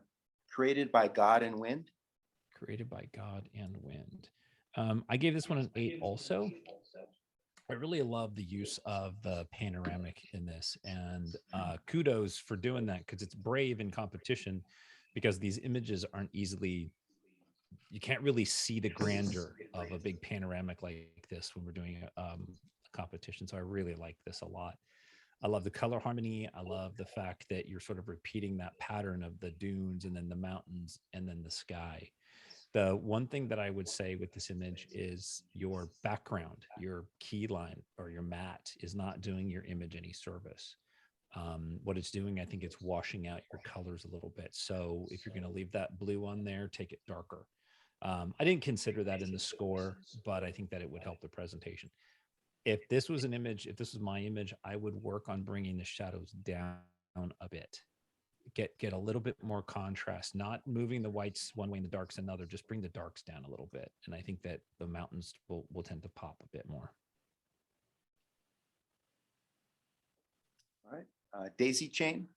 Created by God and Wind. Created by God and Wind. I gave this one an 8 also. I really love the use of the panoramic in this, and kudos for doing that because it's brave in competition because these images aren't easily, you can't really see the grandeur of a big panoramic like this when we're doing a competition. So I really like this a lot. I love the color harmony. I love the fact that you're sort of repeating that pattern of the dunes and then the mountains and then the sky. The one thing that I would say with this image is your background, your key line or your matte is not doing your image any service. What it's doing, I think it's washing out your colors a little bit. So if you're going to leave that blue on there, take it darker. I didn't consider that in the score, but I think that it would help the presentation. If this was an image, if this was my image, I would work on bringing the shadows down a bit. Get a little bit more contrast, not moving the whites one way and the darks another, just bring the darks down a little bit. And I think that the mountains will tend to pop a bit more. All right. Daisy Chain.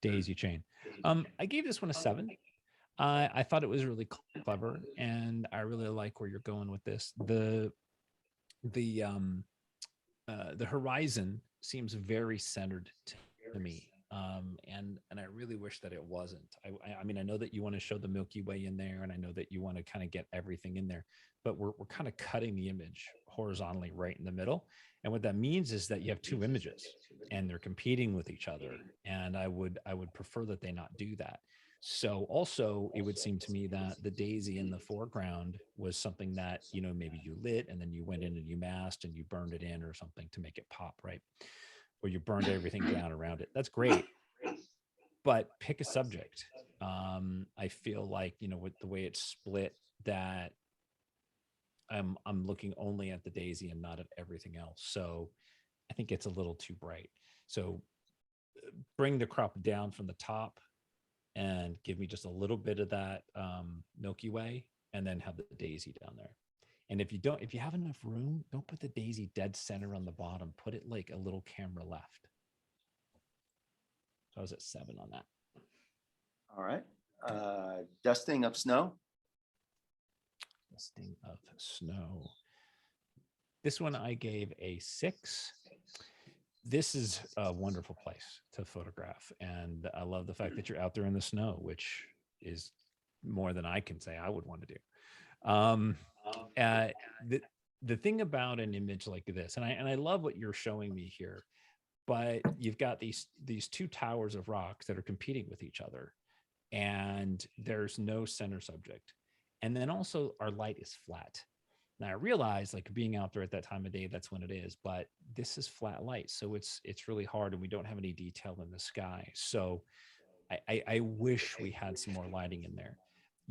Daisy Chain. I gave this one a 7. I thought it was really clever, and I really like where you're going with this. The horizon seems very centered to me. And I really wish that it wasn't. I mean, I know that you want to show the Milky Way in there, and I know that you want to kind of get everything in there, but we're kind of cutting the image horizontally right in the middle. And what that means is that you have 2 images and they're competing with each other. And I would prefer that they not do that. So also it would seem to me that the daisy in the foreground was something that, you know, maybe you lit and then you went in and you masked and you burned it in or something to make it pop, right? Or you burned everything down around it. That's great. But pick a subject. I feel like, you know, with the way it's split, that I'm looking only at the daisy and not at everything else. So I think it's a little too bright. So bring the crop down from the top and give me just a little bit of that Milky Way, and then have the daisy down there. And if you have enough room, don't put the daisy dead center on the bottom. Put it like a little camera left. So I was at 7 on that. All right. Dusting of Snow. Dusting of Snow. This one I gave a 6. This is a wonderful place to photograph. And I love the fact that you're out there in the snow, which is more than I can say I would want to do. The thing about an image like this, and I love what you're showing me here, but you've got these 2 towers of rocks that are competing with each other, and there's no center subject. And then also our light is flat. Now I realize, like, being out there at that time of day, that's when it is, but this is flat light. So it's really hard, and we don't have any detail in the sky. So I wish we had some more lighting in there.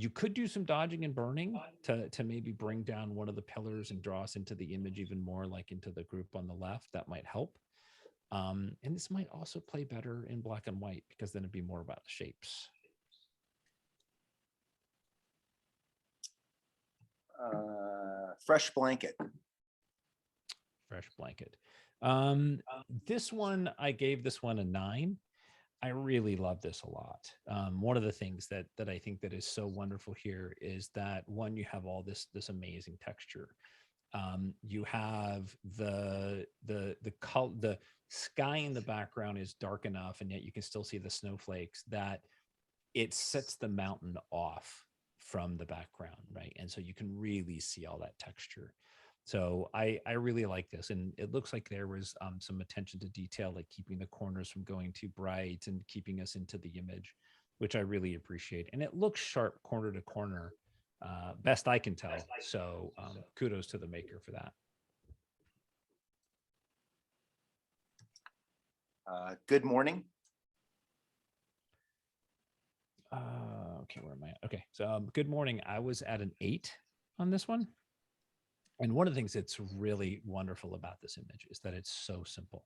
You could do some dodging and burning to maybe bring down one of the pillars and draw us into the image even more, like into the group on the left. That might help. And this might also play better in black and white, because then it'd be more about the shapes. Fresh Blanket. Fresh Blanket. This one, I gave this one a 9. I really love this a lot. One of the things that I think that is so wonderful here is that, one, you have all this amazing texture. You have the sky in the background is dark enough, and yet you can still see the snowflakes, that it sets the mountain off from the background, right? And so you can really see all that texture. So I really like this, and it looks like there was some attention to detail, like keeping the corners from going too bright and keeping us into the image, which I really appreciate. And it looks sharp corner to corner, best I can tell. So kudos to the maker for that. Good Morning. Okay, where am I at? Okay, so good morning. I was at an 8 on this one. And one of the things that's really wonderful about this image is that it's so simple.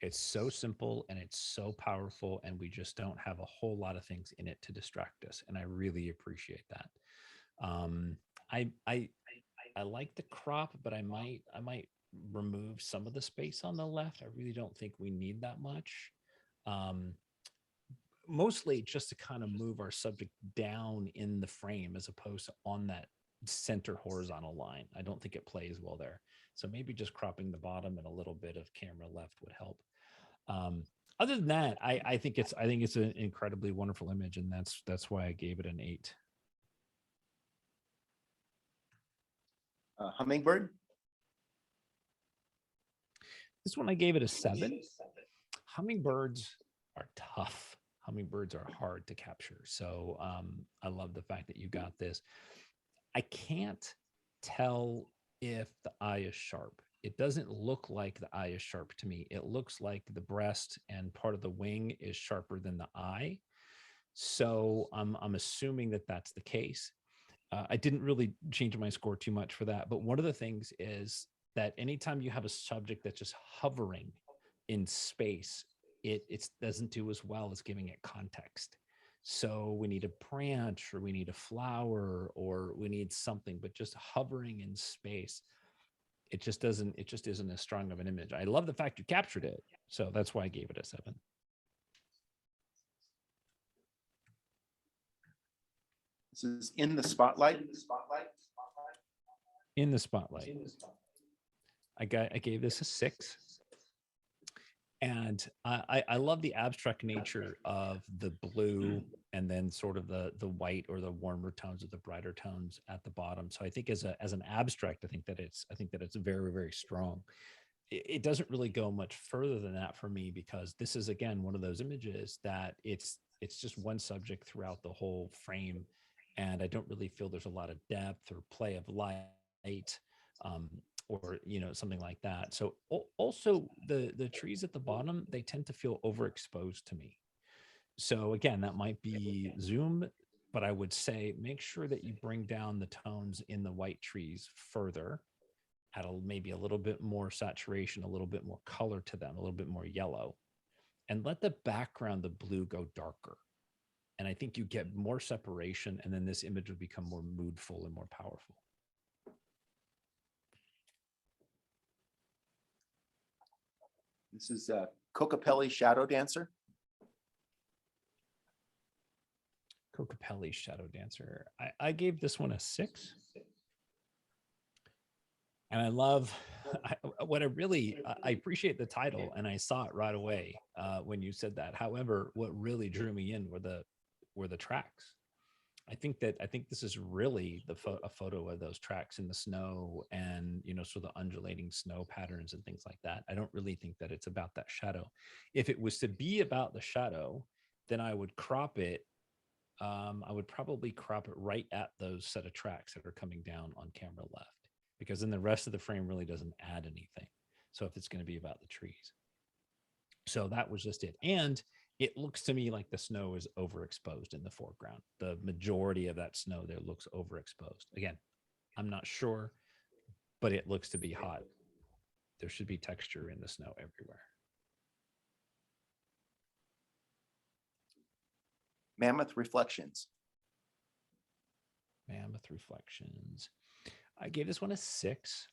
It's so simple and it's so powerful, and we just don't have a whole lot of things in it to distract us. And I really appreciate that. Um, I like the crop, but I might remove some of the space on the left. I really don't think we need that much. Um, Mostly just to kind of move our subject down in the frame as opposed to on that center horizontal line. I don't think it plays well there. So maybe just cropping the bottom and a little bit of camera left would help. Um, Other than that, I think it's an incredibly wonderful image, and that's why I gave it an 8. Hummingbird. This one I gave it a 7. Hummingbirds are tough. Hummingbirds are hard to capture. So I love the fact that you got this. I can't tell if the eye is sharp. It doesn't look like the eye is sharp to me. It looks like the breast and part of the wing is sharper than the eye. So I'm assuming that that's the case. I didn't really change my score too much for that. But one of the things is that anytime you have a subject that's just hovering in space, it doesn't do as well as giving it context. So we need a branch, or we need a flower, or we need something, but just hovering in space, it just isn't as strong of an image. I love the fact you captured it. So that's why I gave it a 7. This is In the Spotlight. In the Spotlight. I gave this a 6. And I love the abstract nature of the blue and then sort of the white or the warmer tones or the brighter tones at the bottom. So I think as an abstract, I think that it's very, very strong. It doesn't really go much further than that for me, because this is, again, one of those images that it's just one subject throughout the whole frame. And I don't really feel there's a lot of depth or play of light. Or something like that. So also the trees at the bottom, they tend to feel overexposed to me. So again, that might be zoom, but I would say make sure that you bring down the tones in the white trees further, add maybe a little bit more saturation, a little bit more color to them, a little bit more yellow, and let the background, the blue, go darker. And I think you get more separation, and then this image will become more moodful and more powerful. This is Kokopelli Shadow Dancer. Kokopelli Shadow Dancer. I gave this one a 6. And I love I appreciate the title, and I saw it right away when you said that. However, what really drew me in were the tracks. I think this is really a photo of those tracks in the snow, and sort of the undulating snow patterns and things like that. I don't really think that it's about that shadow. If it was to be about the shadow, then I would crop it. I would probably crop it right at those set of tracks that are coming down on camera left, because then the rest of the frame really doesn't add anything. So if it's going to be about the trees. So that was just it. And it looks to me like the snow is overexposed in the foreground. The majority of that snow there looks overexposed. Again, I'm not sure, but it looks to be hot. There should be texture in the snow everywhere. Mammoth Reflections. Mammoth Reflections. I gave this one a 6.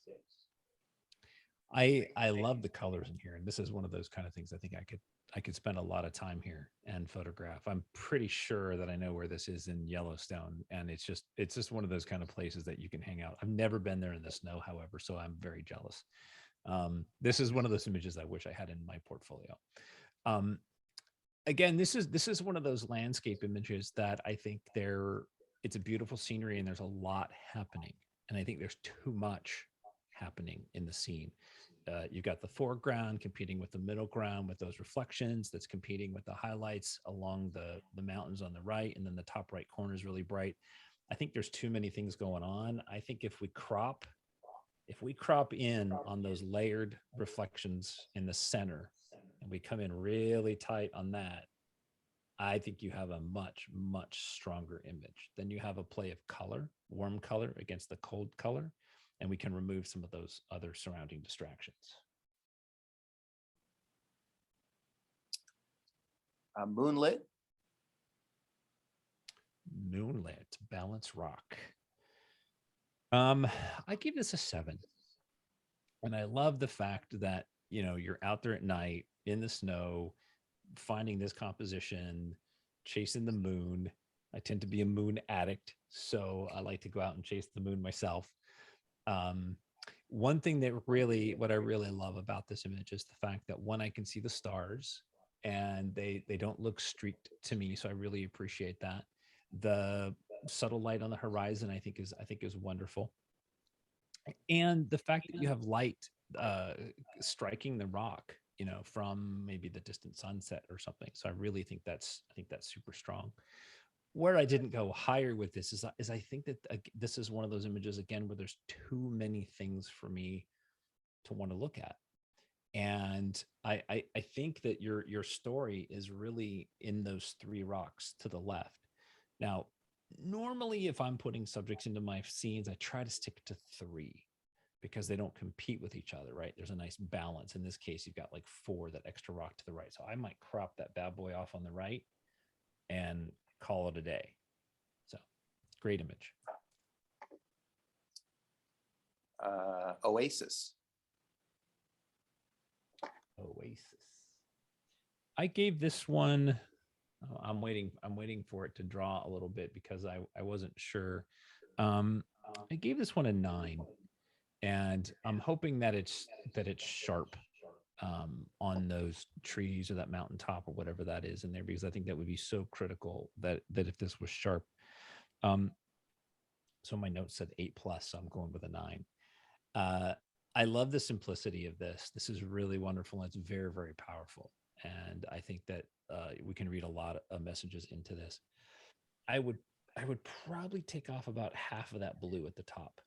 I love the colors in here, and this is one of those kind of things I think I could spend a lot of time here and photograph. I'm pretty sure that I know where this is in Yellowstone, and it's just one of those kind of places that you can hang out. I've never been there in the snow, however, so I'm very jealous. This is one of those images I wish I had in my portfolio. Again, this is one of those landscape images that I think it's a beautiful scenery, and there's a lot happening, and I think there's too much happening in the scene. You've got the foreground competing with the middle ground with those reflections, that's competing with the highlights along the mountains on the right, and then the top right corner is really bright. I think there's too many things going on. I think if we crop in on those layered reflections in the center, and we come in really tight on that, I think you have a much, much stronger image. Then you have a play of color, warm color against the cold color, and we can remove some of those other surrounding distractions. Moonlit. Moonlit, Balance Rock. I give this a 7. And I love the fact that, you know, you're out there at night in the snow, finding this composition, chasing the moon. I tend to be a moon addict, so I like to go out and chase the moon myself. One thing that really, what I really love about this image is the fact that one, I can see the stars and they don't look streaked to me. So I really appreciate that. The subtle light on the horizon, I think is wonderful. And the fact that you have light striking the rock, you know, from maybe the distant sunset or something. So I really think that's super strong. Where I didn't go higher with this is I think that this is one of those images again where there's too many things for me to want to look at. And I think that your story is really in those 3 rocks to the left. Now, normally if I'm putting subjects into my scenes, I try to stick to 3 because they don't compete with each other, right? There's a nice balance. In this case, you've got like 4, that extra rock to the right. So I might crop that bad boy off on the right and call it a day. So great image. Oasis. Oasis. I gave this one, I'm waiting for it to draw a little bit because I wasn't sure. I gave this one a 9, and I'm hoping that it's sharp on those trees or that mountaintop or whatever that is in there, because I think that would be so critical that if this was sharp. So my notes said 8+, so I'm going with a 9. I love the simplicity of this. This is really wonderful. And it's very, very powerful. And I think that we can read a lot of messages into this. I would probably take off about half of that blue at the top.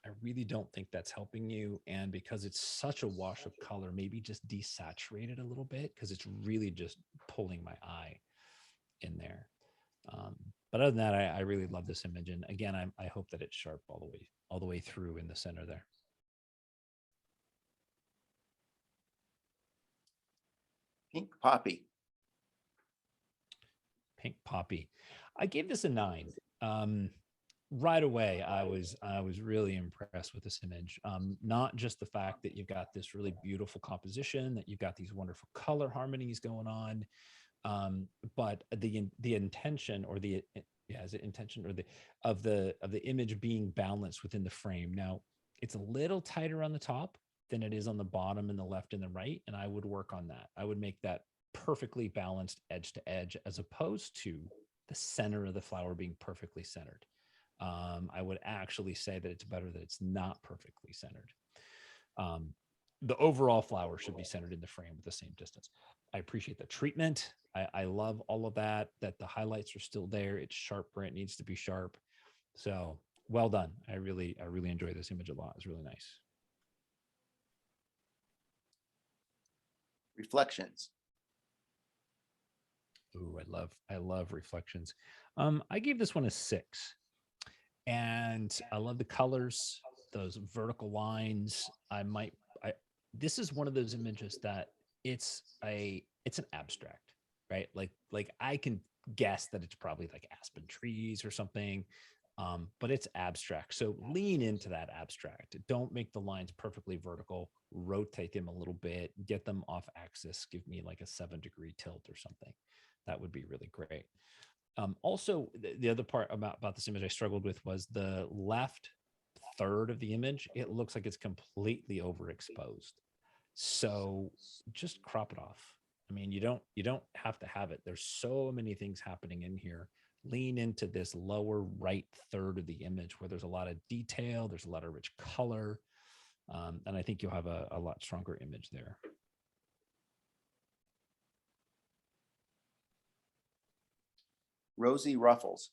I really don't think that's helping you. And because it's such a wash of color, maybe just desaturate it a little bit, because it's really just pulling my eye in there. But other than that, I really love this image. And again, I hope that it's sharp all the way through in the center there. Pink Poppy. Pink Poppy. I gave this a 9. Right away, I was really impressed with this image. Not just the fact that you've got this really beautiful composition, that you've got these wonderful color harmonies going on, but the intention, or the intention, or of the image being balanced within the frame. Now, it's a little tighter on the top than it is on the bottom and the left and the right, and I would work on that. I would make that perfectly balanced edge to edge, as opposed to the center of the flower being perfectly centered. I would actually say that it's better that it's not perfectly centered. The overall flower should be centered in the frame with the same distance. I appreciate the treatment. I love all of that the highlights are still there. It's sharp where it needs to be sharp. So well done. I really enjoy this image a lot. It's really nice. Reflections. Ooh, I love Reflections. I gave this one a 6. And I love the colors, those vertical lines. This is one of those images that it's an abstract, right? Like I can guess that it's probably like aspen trees or something, but it's abstract. So lean into that abstract. Don't make the lines perfectly vertical. Rotate them a little bit, get them off axis. Give me like a 7-degree tilt or something. That would be really great. Also, the other part about this image I struggled with was the left third of the image. It looks like it's completely overexposed. So just crop it off. I mean, you don't have to have it. There's so many things happening in here. Lean into this lower right third of the image where there's a lot of detail. There's a lot of rich color. And I think you'll have a lot stronger image there. Rosy Ruffles.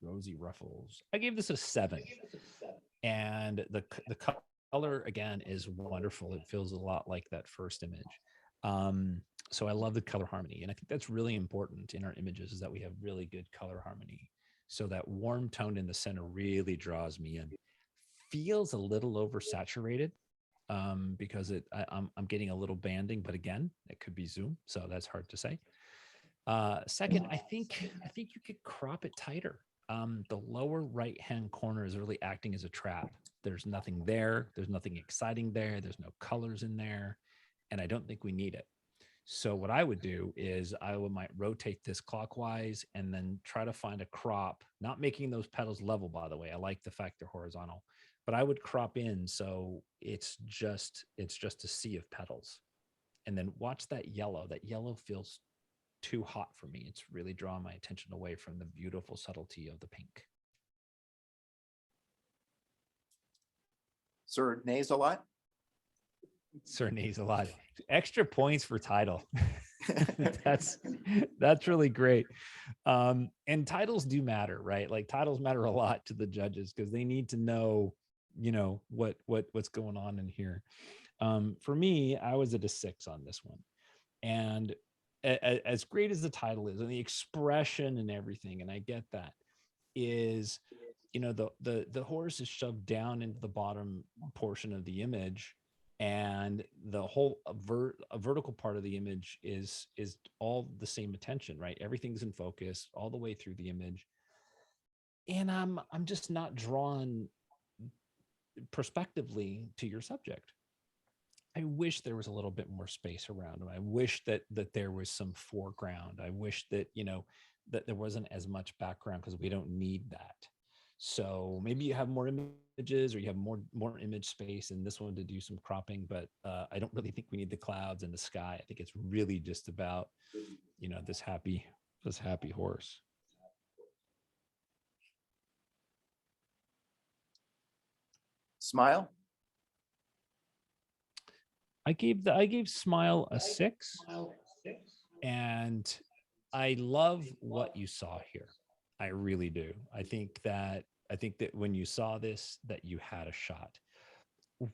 Rosy Ruffles. I gave this a 7. And the color again is wonderful. It feels a lot like that first image. So I love the color harmony. And I think that's really important in our images, is that we have really good color harmony. So that warm tone in the center really draws me in. Feels a little oversaturated, because I'm getting a little banding, but again, it could be zoom, so that's hard to say. Second, I think you could crop it tighter. The lower right hand corner is really acting as a trap. There's nothing there. There's nothing exciting there. There's no colors in there, and I don't think we need it. So what I would do is might rotate this clockwise and then try to find a crop, not making those petals level, by the way. I like the fact they're horizontal, but I would crop in so it's just a sea of petals. And then watch that yellow. That yellow feels too hot for me. It's really drawing my attention away from the beautiful subtlety of the pink. Sir nays a lot. Cernays a lot. Extra points for title. that's that's really great. And titles do matter, right? Like titles matter a lot to the judges because they need to know, what's going on in here. For me, I was at a 6 on this one. And as great as the title is and the expression and everything, and I get that, is the horse is shoved down into the bottom portion of the image, and the whole vertical part of the image is all the same attention, right? Everything's in focus all the way through the image, and I'm just not drawn prospectively to your subject. I wish there was a little bit more space around him. I wish that there was some foreground. I wish that that there wasn't as much background, because we don't need that. So maybe you have more images, or you have more image space in this one to do some cropping, but I don't really think we need the clouds and the sky. I think it's really just about this happy horse. Smile. I gave Smile a 6, and I love what you saw here. I really do. I think that when you saw this, that you had a shot.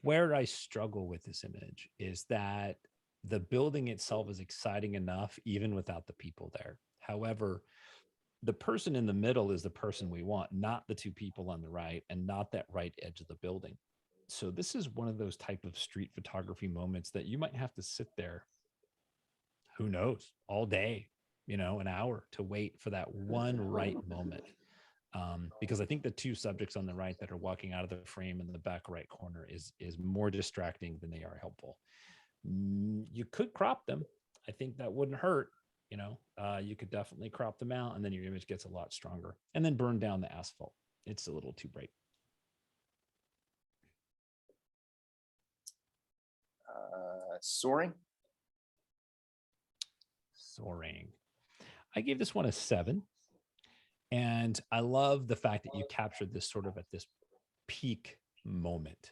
Where I struggle with this image is that the building itself is exciting enough even without the people there. However, the person in the middle is the person we want, not the two people on the right, and not that right edge of the building. So this is one of those type of street photography moments that you might have to sit there, who knows, all day, an hour, to wait for that one right moment. Because I think the two subjects on the right that are walking out of the frame in the back right corner is more distracting than they are helpful. You could crop them. I think that wouldn't hurt. You could definitely crop them out, and then your image gets a lot stronger. And then burn down the asphalt. It's a little too bright. Soaring. I gave this one a 7. And I love the fact that you captured this sort of at this peak moment.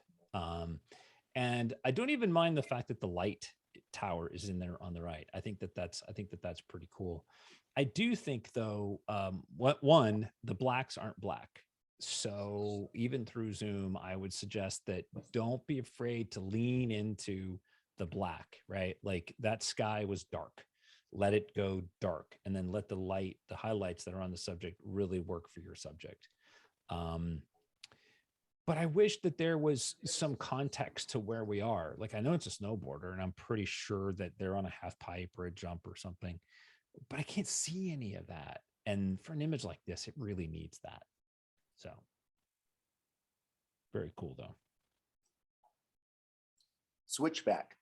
And I don't even mind the fact that the light tower is in there on the right. I think that's pretty cool. I do think though, the blacks aren't black. So even through Zoom, I would suggest that don't be afraid to lean into the black, right? Like that sky was dark. Let it go dark, and then let the highlights that are on the subject really work for your subject. But I wish that there was some context to where we are. Like, I know it's a snowboarder, and I'm pretty sure that they're on a half pipe or a jump or something, but I can't see any of that. And for an image like this, it really needs that. So very cool though. Switchback.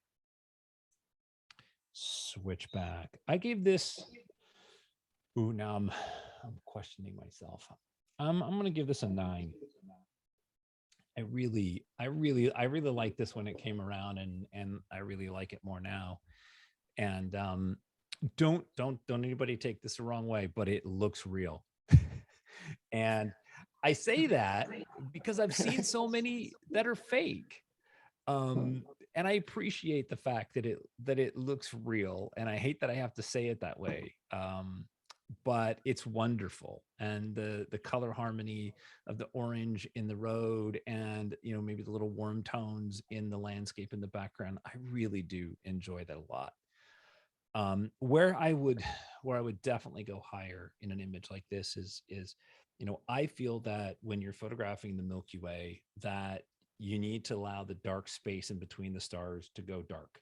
I gave this. Ooh, now I'm questioning myself. I'm going to give this a 9. I really like this when it came around, and I really like it more now. And don't anybody take this the wrong way, but it looks real. And I say that because I've seen so many that are fake. And I appreciate the fact that it looks real, and I hate that I have to say it that way. But it's wonderful, and the color harmony of the orange in the road, and maybe the little warm tones in the landscape in the background, I really do enjoy that a lot. Where I would definitely go higher in an image like this is, you know, I feel that when you're photographing the Milky Way, that you need to allow the dark space in between the stars to go dark.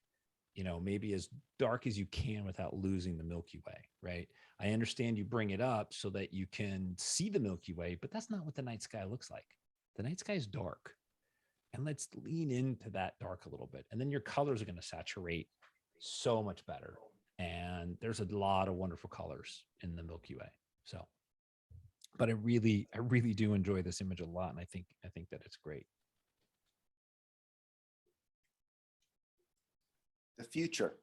You know, maybe as dark as you can without losing the Milky Way, right? I understand you bring it up so that you can see the Milky Way, but that's not what the night sky looks like. The night sky is dark. And let's lean into that dark a little bit. And then your colors are going to saturate so much better. And there's a lot of wonderful colors in the Milky Way. So, but I really do enjoy this image a lot. And I think that it's great. The future.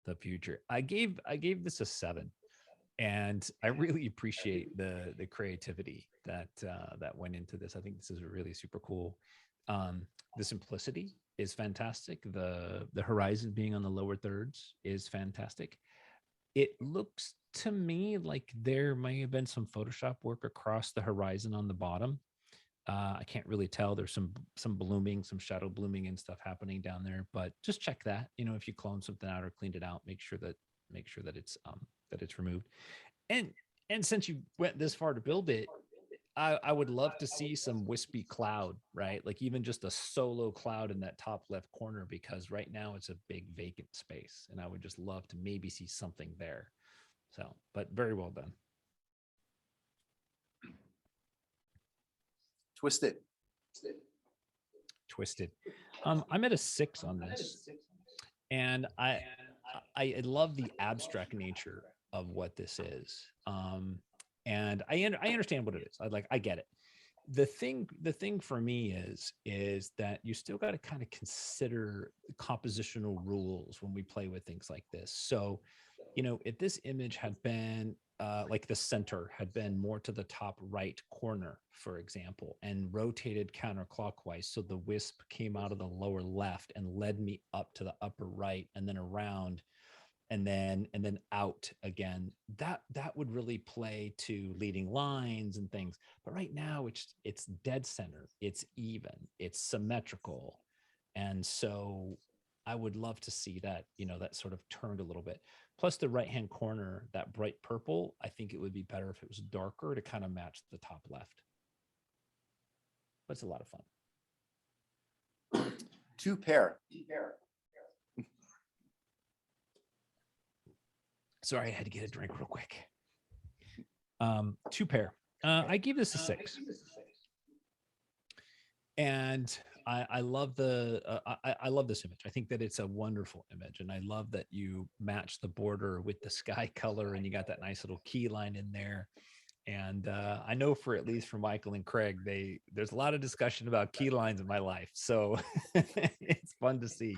The future. I gave this a 7. And I really appreciate the creativity that that went into this. I think this is really super cool. The simplicity is fantastic. The horizon being on the lower thirds is fantastic. It looks to me like there may have been some Photoshop work across the horizon on the bottom. I can't really tell. There's some blooming, some shadow blooming and stuff happening down there. But just check that. You know, if you clone something out or cleaned it out, make sure that it's removed. And since you went this far to build it, I would love to see some wispy cloud, right? Like even just a solo cloud in that top left corner, because right now it's a big vacant space. And I would just love to maybe see something there. So, but very well done. Twisted. Twisted. I'm at a 6 on this. And I love the abstract nature of what this is. And I understand what it is. I get it. The thing for me is that you still got to kind of consider compositional rules when we play with things like this. So, you know, if this image had been like the center had been more to the top right corner, for example, and rotated counterclockwise, so the wisp came out of the lower left and led me up to the upper right and then around and then out again, that would really play to leading lines and things. But right now it's dead center, it's even, it's symmetrical. And so I would love to see that, you know, that sort of turned a little bit. Plus the right hand corner, that bright purple, I think it would be better if it was darker to kind of match the top left. But it's a lot of fun. Two pair. Sorry, I had to get a drink real quick. 2 pair. I gave this a 6. And I love I love this image. I think that it's a wonderful image, and I love that you match the border with the sky color, and you got that nice little key line in there. And I know for at least for Michael and Craig, there's a lot of discussion about key lines in my life, so it's fun to see.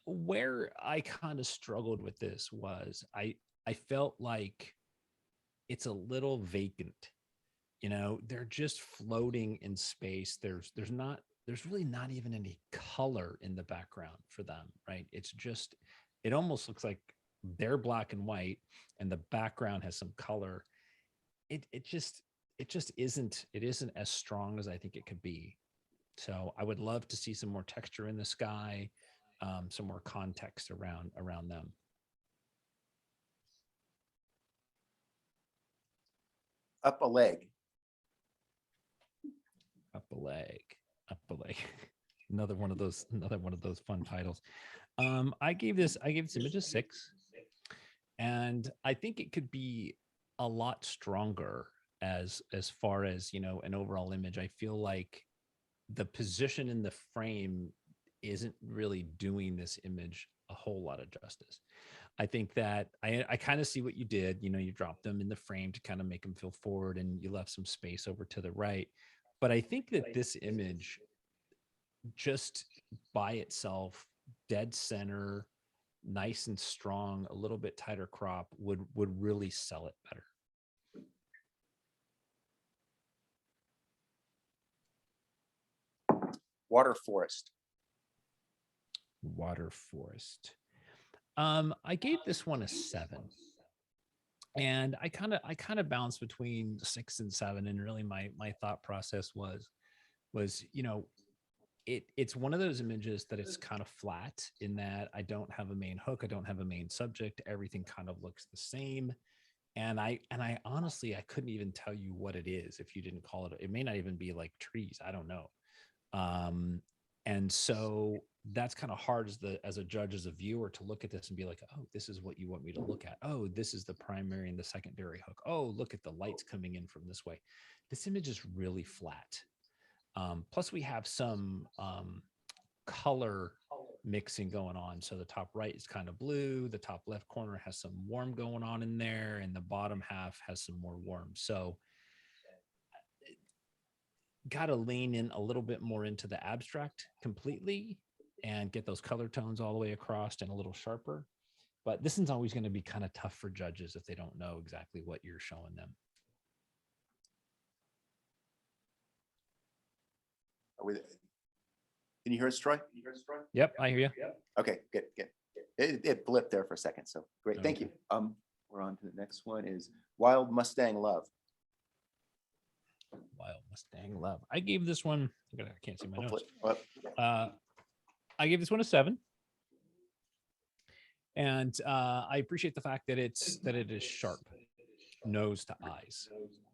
Where I kind of struggled with this was I felt like it's a little vacant. You know, they're just floating in space. There's really not even any color in the background for them, right? It's just, it almost looks like they're black and white and the background has some color. It just isn't as strong as I think it could be. So I would love to see some more texture in the sky, some more context around them. Up a leg. Up a leg. Another one of those fun titles. I gave this image a 6, and I think it could be a lot stronger as far as, you know, an overall image. I feel like the position in the frame isn't really doing this image a whole lot of justice. I think that I kind of see what you did. You know, you dropped them in the frame to kind of make them feel forward, and you left some space over to the right. But I think that this image, just by itself, dead center, nice and strong, a little bit tighter crop, would really sell it better. Water forest. Water forest. I gave this one a 7. And I kind of bounced between 6 and 7. And really my thought process was, you know, it's one of those images that it's kind of flat in that I don't have a main hook, I don't have a main subject, everything kind of looks the same. And I honestly, I couldn't even tell you what it is if you didn't call it. It may not even be like trees. I don't know. And so that's kind of hard as a judge, as a viewer, to look at this and be like, oh, this is what you want me to look at. Oh, this is the primary and the secondary hook. Oh, look at the lights coming in from this way. This image is really flat. Plus we have some color mixing going on. So the top right is kind of blue, the top left corner has some warm going on in there, and the bottom half has some more warm. So got to lean in a little bit more into the abstract completely and get those color tones all the way across and a little sharper. But this is always going to be kind of tough for judges if they don't know exactly what you're showing them. Can you hear us, Troy? Yep, I hear you. Okay, good. It blipped there for a second, so great, thank Okay. you. We're on to the next one is Wild Mustang Love. Wild Mustang Love. I gave this one, I can't see my notes. Hopefully- I gave this one a 7. And I appreciate the fact that it is sharp, nose to eyes.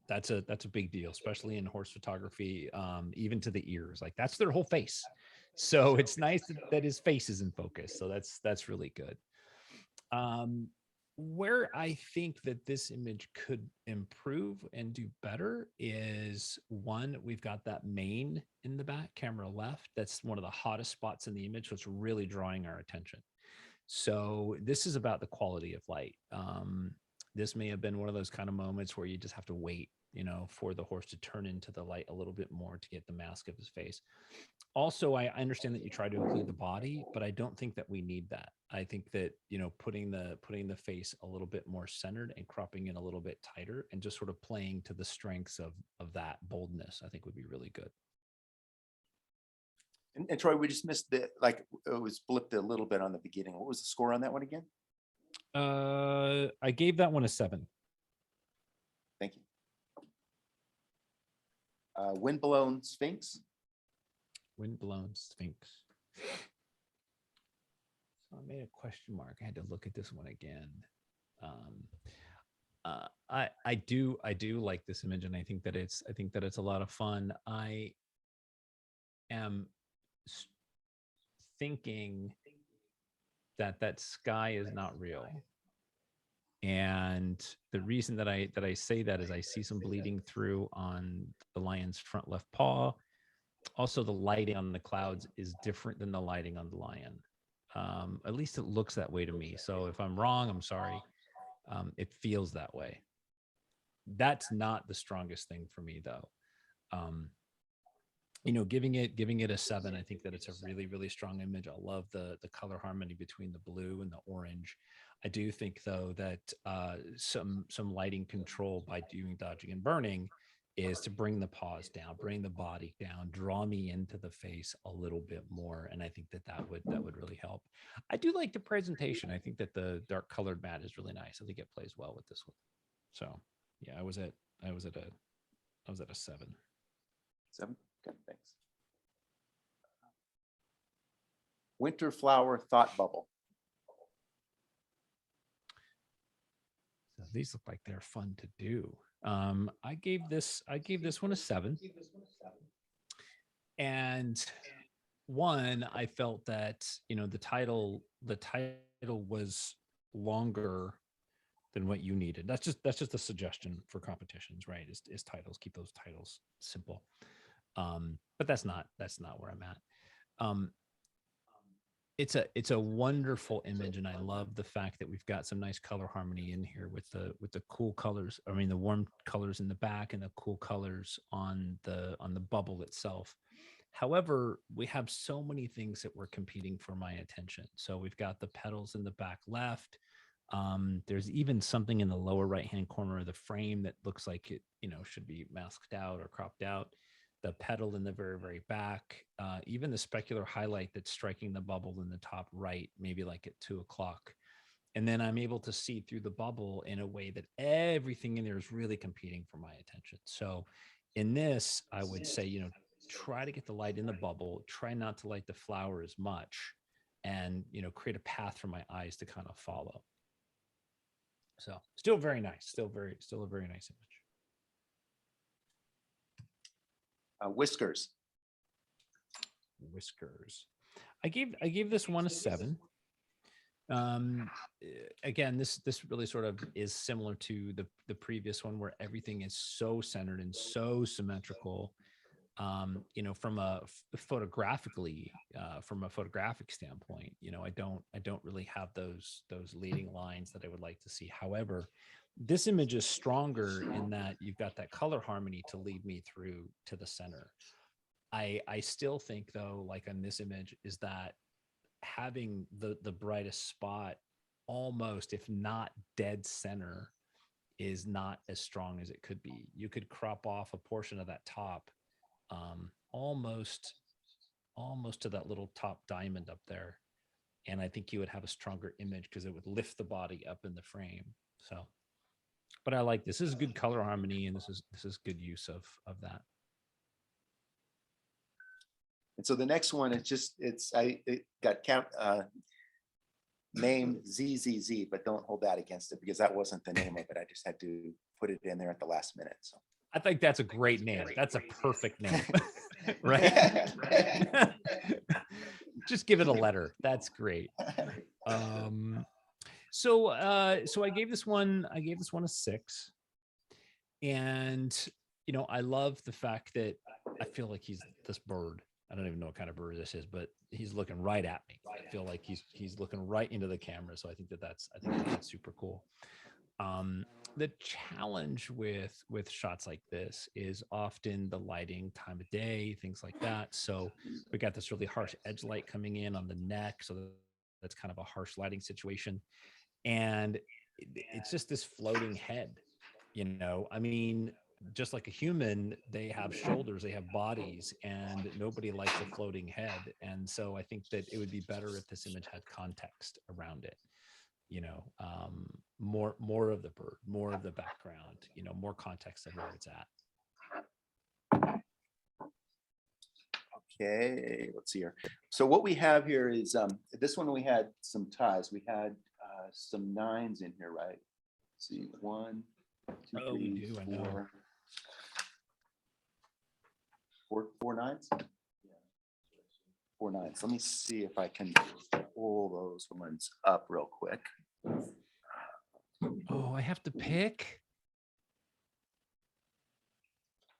That's a big deal, especially in horse photography, even to the ears. Like that's their whole face. So it's nice that his face is in focus. So that's really good. Where I think that this image could improve and do better is, one, we've got that mane in the back, camera left. That's one of the hottest spots in the image. So it's really drawing our attention. So this is about the quality of light. This may have been one of those kind of moments where you just have to wait, for the horse to turn into the light a little bit more to get the mask of his face. Also, I understand that you try to include the body, but I don't think that we need that. I think that, putting the face a little bit more centered and cropping it a little bit tighter and just sort of playing to the strengths of that boldness, I think would be really good. And Troy, we just missed it was blipped a little bit on the beginning. What was the score on that one again? I gave that one a 7. Thank you. Windblown Sphinx. Windblown Sphinx. So I made a question mark. I had to look at this one again. I do like this image, and I think that it's a lot of fun. I am thinking that sky is not real. And the reason that I say that is I see some bleeding through on the lion's front left paw. Also, the lighting on the clouds is different than the lighting on the lion. At least it looks that way to me. So if I'm wrong, I'm sorry. It feels that way. That's not the strongest thing for me, though. Giving it a 7, I think that it's a really, really strong image. I love the color harmony between the blue and the orange. I do think, though, that some lighting control by doing dodging and burning is to bring the paws down, bring the body down, draw me into the face a little bit more. And I think that would really help. I do like the presentation. I think that the dark colored mat is really nice. I think it plays well with this one. So yeah, I was at a 7. 7. Okay, thanks. Winter Flower Thought Bubble. So these look like they're fun to do. I gave this one a 7. And one, I felt that, the title was longer than what you needed. That's just a suggestion for competitions, right? Is titles, keep those titles simple. But that's not where I'm at. It's a wonderful image, and I love the fact that we've got some nice color harmony in here with the cool colors. I mean, the warm colors in the back and the cool colors on the bubble itself. However, we have so many things that were competing for my attention. So we've got the petals in the back left. There's even something in the lower right-hand corner of the frame that looks like it, should be masked out or cropped out. The petal in the very, very back, even the specular highlight that's striking the bubble in the top right, maybe like at 2 o'clock. And then I'm able to see through the bubble in a way that everything in there is really competing for my attention. So in this, I would say, try to get the light in the bubble, try not to light the flower as much, and, you know, create a path for my eyes to kind of follow. So still very nice, still a very nice image. Whiskers. Whiskers. I gave this one a 7. Again, this really sort of is similar to the previous one, where everything is so centered and so symmetrical. You know, from a photographically, from a photographic standpoint, you know, I don't really have those leading lines that I would like to see. However, this image is stronger in that you've got that color harmony to lead me through to the center. I still think, though, like on this image, is that having the brightest spot almost, if not dead center, is not as strong as it could be. You could crop off a portion of that top, almost to that little top diamond up there, and I think you would have a stronger image because it would lift the body up in the frame. So, but I like this. This is good color harmony, and this is good use of that. And so the next one, it got named ZZZ, but don't hold that against it because that wasn't the name of it. I just had to put it in there at the last minute. So I think that's a great name. That's a perfect name, right? Just give it a letter. That's great. So I gave this one a 6, and you know, I love the fact that I feel like he's this bird. I don't even know what kind of bird this is, but he's looking right at me. I feel like he's looking right into the camera. So I think that's super cool. The challenge with shots like this is often the lighting, time of day, things like that. So we got this really harsh edge light coming in on the neck. So that's kind of a harsh lighting situation. And it's just this floating head, you know, I mean, just like a human, they have shoulders, they have bodies, and nobody likes a floating head. And so I think that it would be better if this image had context around it, you know, more of the bird, more of the background, you know, more context of where it's at. okay, let's see here. So what we have here is this one we had some ties. We had some 9s in here, right? Let's see, 1, 2, Oh, we 3, do, I know. 4 9s. 4 9s. Let me see if I can pull those ones up real quick. Oh, I have to pick.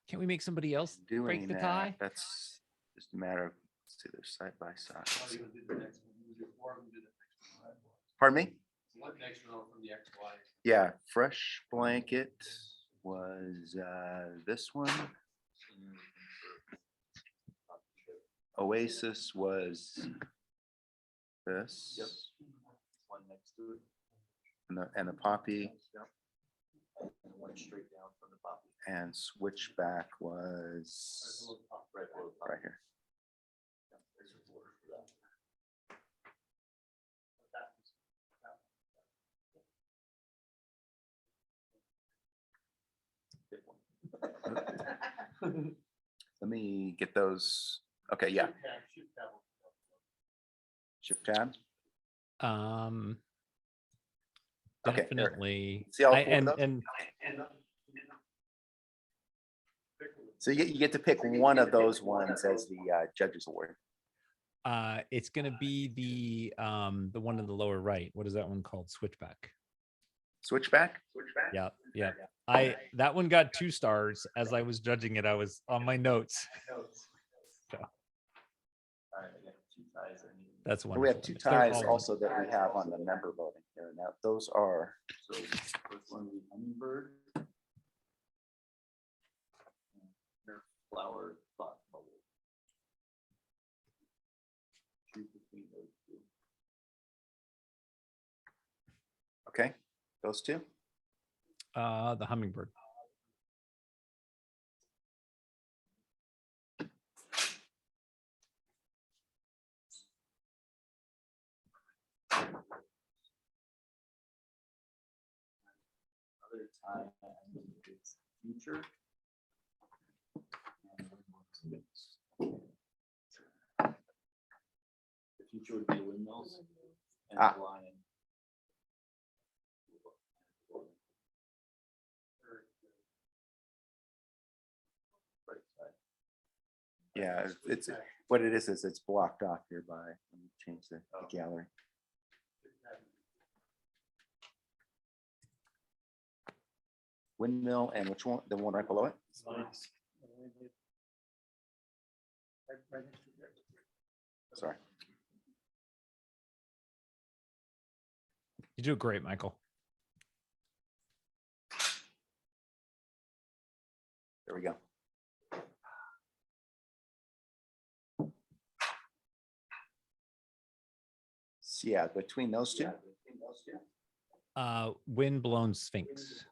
Can't we make somebody else break Doing the that, tie? that's just a matter of, let's see, they're side by side. Oh, you're gonna do the next one. You do 4, I'm gonna do the next one. Pardon me? What next one from the XY? Yeah, Fresh Blanket was this one. Oasis was this. One next to it. And the Poppy And one straight down from the poppy. and Switchback was right here. There's a border for that. Let me get those. Okay, yeah, shift tab. Okay, there. Definitely. See all I- 4 of and those? and So you get to pick one of those ones as the judges award. it's gonna be the one in the lower right. What is that one called? Switchback. Switchback? Yeah, yeah. That one got 2 stars. As I was judging it, I was on my notes. So that's one. We have 2 ties also that we have on the member voting here. Now, those are. So first one, the Hummingbird. Flower thought bubble. Choose between those 2. Okay, those 2. The hummingbird. Other time it's future. And picture would be windmills. And Ah. the lion. Yeah, it's, what it is it's blocked off here by, let me change the gallery. Windmill and which one, the one right below it? Sorry. You do great, Michael. There we go. So yeah, between those two. Wind-blown Sphinx.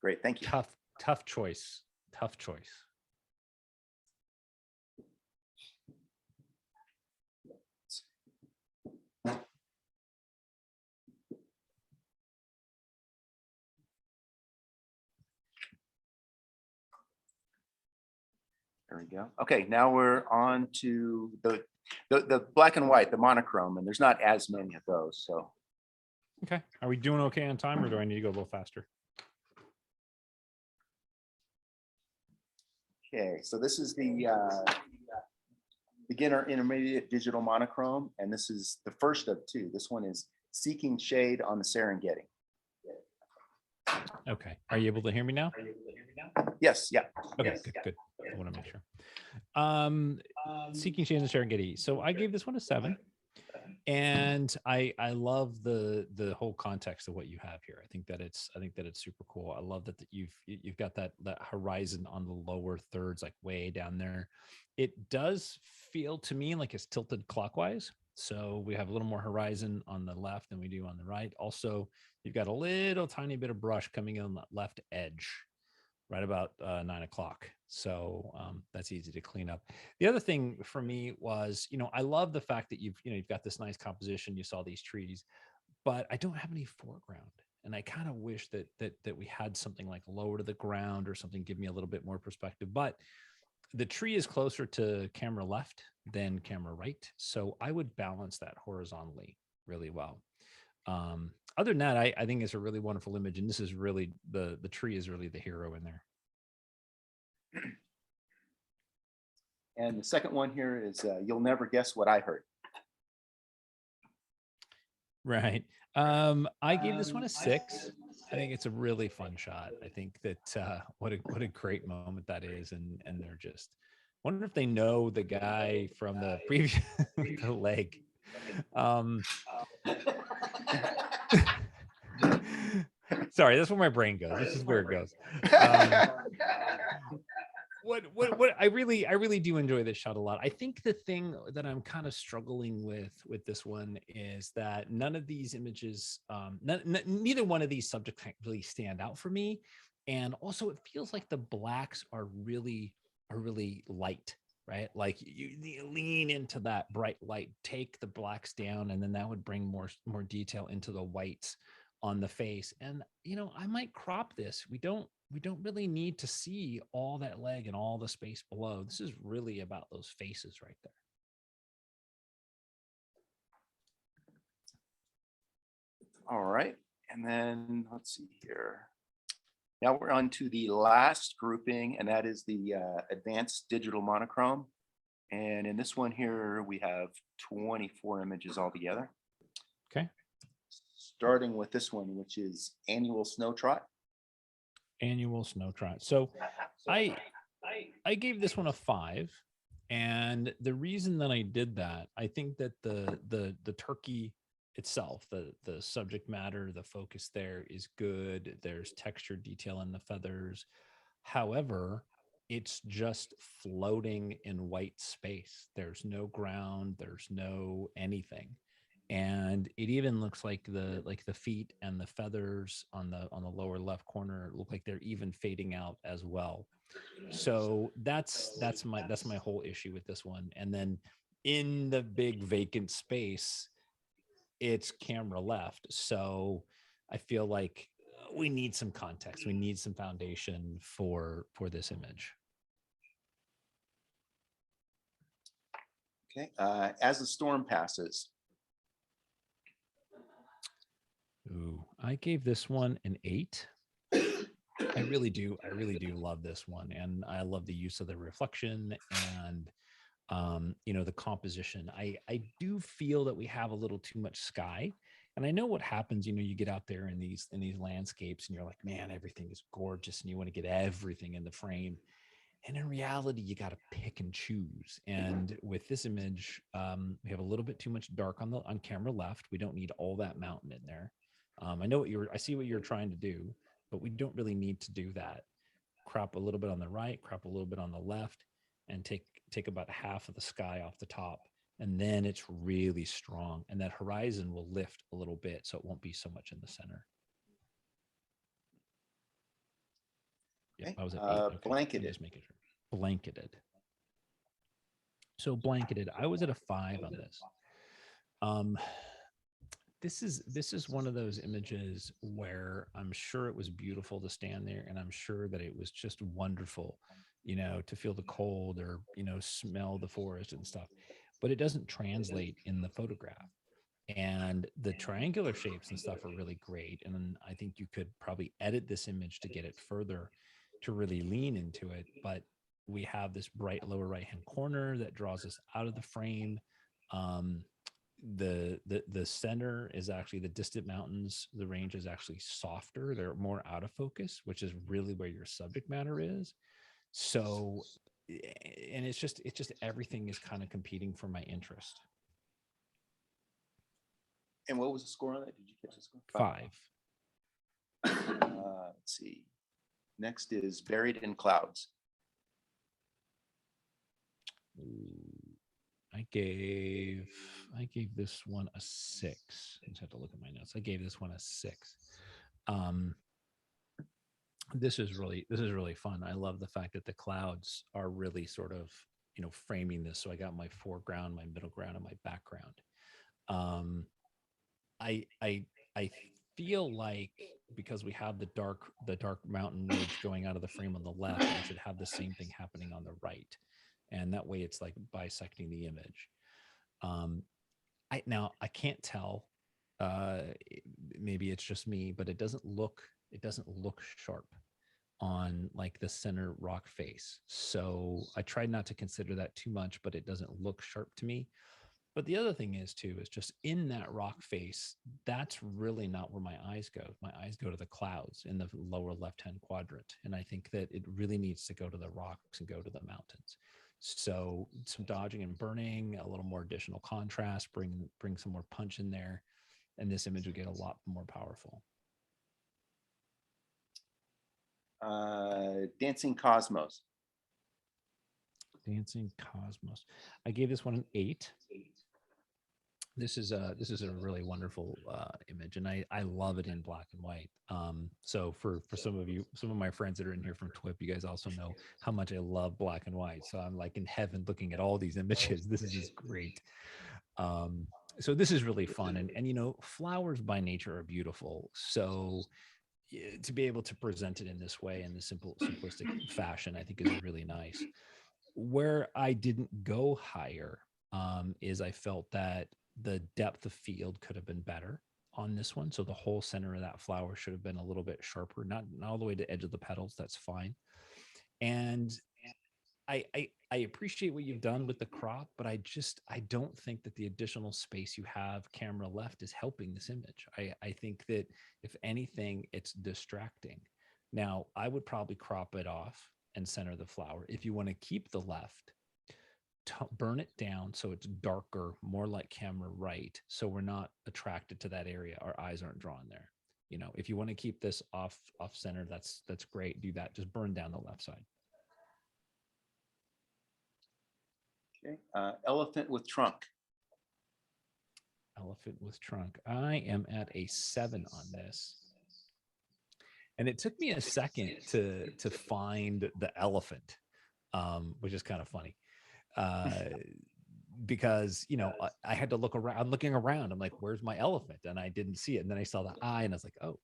Great, thank you. Tough choice. Tough choice. There we go. Okay, now we're on to the black and white, the monochrome, and there's not as many of those, so. Okay. Are we doing okay on time, or do I need to go a little faster? Okay, so this is the beginner intermediate digital monochrome, and this is the first of two. This one is Seeking Shade on the Serengeti. Okay. Are you able to hear me now? Yes, yeah. Okay, yes. good. I want to make sure. Seeking Shade and Serengeti. So I gave this one a 7. And I love the whole context of what you have here. I think that it's super cool. I love that you've got that horizon on the lower thirds, like way down there. It does feel to me like it's tilted clockwise. So we have a little more horizon on the left than we do on the right. Also, you've got a little tiny bit of brush coming in on the left edge, right about 9 o'clock. So that's easy to clean up. The other thing for me was, I love the fact that you've got this nice composition. You saw these trees, but I don't have any foreground. And I kind of wish that we had something like lower to the ground or something, give me a little bit more perspective. But the tree is closer to camera left than camera right. So I would balance that horizontally really well. Other than that, I think it's a really wonderful image. And this is really, the tree is really the hero in there. And the second one here is You'll Never Guess What I Heard. Right. I gave this one a 6. I think it's a really fun shot. I think that what a great moment that is. And they're just, wonder if they know the guy from the previous the leg. Sorry, that's where my brain goes. This is where it goes. What I really do enjoy this shot a lot. I think the thing that I'm kind of struggling with this one is that none of these images, neither one of these subjects really stand out for me. And also it feels like the blacks are really light, right? Like you lean into that bright light, take the blacks down, and then that would bring more detail into the whites on the face. And I might crop this. We don't really need to see all that leg and all the space below. This is really about those faces right there. All right, and then let's see here. Now we're on to the last grouping, and that is the advanced digital monochrome. And in this one here, we have 24 images altogether. Okay. Starting with this one, which is Annual Snow Trot. Annual Snow Trot. So I gave this one a 5. And the reason that I did that, I think that the turkey itself, the subject matter, the focus there is good. There's texture detail in the feathers. However, it's just floating in white space. There's no ground, there's no anything. And it even looks like the feet and the feathers on the lower left corner look like they're even fading out as well. So that's my whole issue with this one. And then in the big vacant space, it's camera left. So I feel like we need some context. We need some foundation for this image. Okay, as the storm passes, Ooh, I gave this one an 8. I really do. I really do love this one. And I love the use of the reflection and the composition. I do feel that we have a little too much sky. And I know what happens, you get out there in these landscapes and you're like, man, everything is gorgeous and you want to get everything in the frame. And in reality, you got to pick and choose. And with this image, we have a little bit too much dark on camera left. We don't need all that mountain in there. I see what you're trying to do, but we don't really need to do that. Crop a little bit on the right, crop a little bit on the left, and take about half of the sky off the top. And then it's really strong. And that horizon will lift a little bit, so it won't be so much in the center. Yeah, okay, I was at 8. Okay, blanketed. just making sure. Blanketed. So blanketed, I was at a 5 on this. This is one of those images where I'm sure it was beautiful to stand there, and I'm sure that it was just wonderful, to feel the cold or smell the forest and stuff, but it doesn't translate in the photograph. And the triangular shapes and stuff are really great, and I think you could probably edit this image to get it further, to really lean into it. But we have this bright lower right hand corner that draws us out of the frame. The center is actually the distant mountains. The range is actually softer. They're more out of focus, which is really where your subject matter is. So, and it's just everything is kind of competing for my interest. And what was the score on that? Did you catch the score? 5. Let's see. Next is Buried in Clouds. I gave this one a 6. I just have to look at my notes. I gave this one a 6. This is really fun. I love the fact that the clouds are really sort of framing this. So I got my foreground, my middle ground, and my background. I feel like because we have the dark mountain ridge going out of the frame on the left, we should have the same thing happening on the right. And that way it's like bisecting the image. I can't tell, maybe it's just me, but it doesn't look sharp on like the center rock face. So I tried not to consider that too much, but it doesn't look sharp to me. But the other thing is just in that rock face, that's really not where my eyes go. My eyes go to the clouds in the lower left-hand quadrant. And I think that it really needs to go to the rocks and go to the mountains. So some dodging and burning, a little more additional contrast, bring some more punch in there. And this image would get a lot more powerful. Dancing Cosmos. Dancing Cosmos. I gave this one an 8. This is a really wonderful image, and I love it in black and white. So for some of my friends that are in here from TWIP, you guys also know how much I love black and white. So I'm like in heaven looking at all these images. This is just great. So this is really fun, and flowers by nature are beautiful. So to be able to present it in this way, in this simplistic fashion, I think is really nice. Where I didn't go higher is I felt that the depth of field could have been better on this one. So the whole center of that flower should have been a little bit sharper, not all the way to the edge of the petals. That's fine. And I appreciate what you've done with the crop, but I don't think that the additional space you have camera left is helping this image. I think that if anything, it's distracting. Now, I would probably crop it off and center the flower. If you want to keep the left, burn it down so it's darker, more like camera right, so we're not attracted to that area. Our eyes aren't drawn there. If you want to keep this off center, that's great. Do that. Just burn down the left side. Okay. Elephant with Trunk. Elephant with trunk. I am at a 7 on this. And it took me a second to find the elephant, which is kind of funny. Because I had to look around. I'm looking around. I'm like, where's my elephant? And I didn't see it. And then I saw the eye, and I was like, oh.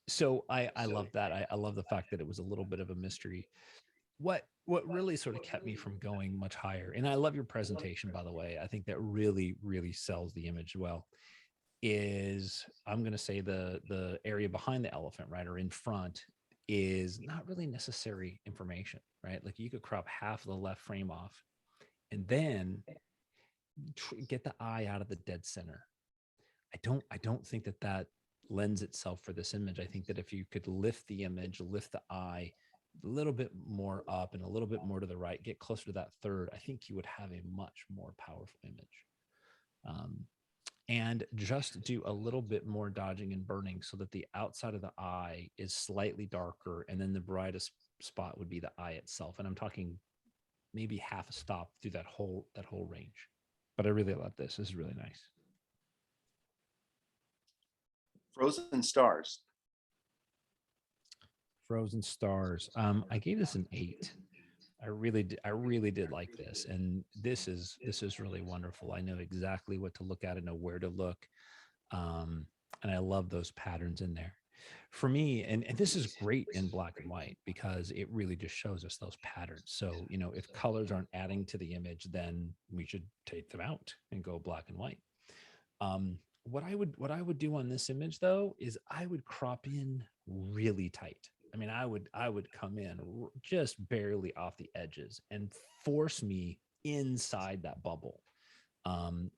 So I love that. I love the fact that it was a little bit of a mystery. what really sort of kept me from going much higher, and I love your presentation, by the way. I think that really sells the image well. Is I'm going to say the area behind the elephant, right, or in front, is not really necessary information, right? Like you could crop half of the left frame off, and then get the eye out of the dead center. I don't think that that lends itself for this image. I think that if you could lift the image, lift the eye a little bit more up and a little bit more to the right, get closer to that third, I think you would have a much more powerful image. And just do a little bit more dodging and burning so that the outside of the eye is slightly darker, and then the brightest spot would be the eye itself. And I'm talking maybe half a stop through that whole range. But I really love this. This is really nice. Frozen Stars. Frozen Stars. I gave this an 8. I really did like this, and this is really wonderful. I know exactly what to look at. I know where to look, and I love those patterns in there. For me, and this is great in black and white because it really just shows us those patterns. So if colors aren't adding to the image, then we should take them out and go black and white. What I would do on this image though is I would crop in really tight. I mean, I would come in just barely off the edges and force me inside that bubble.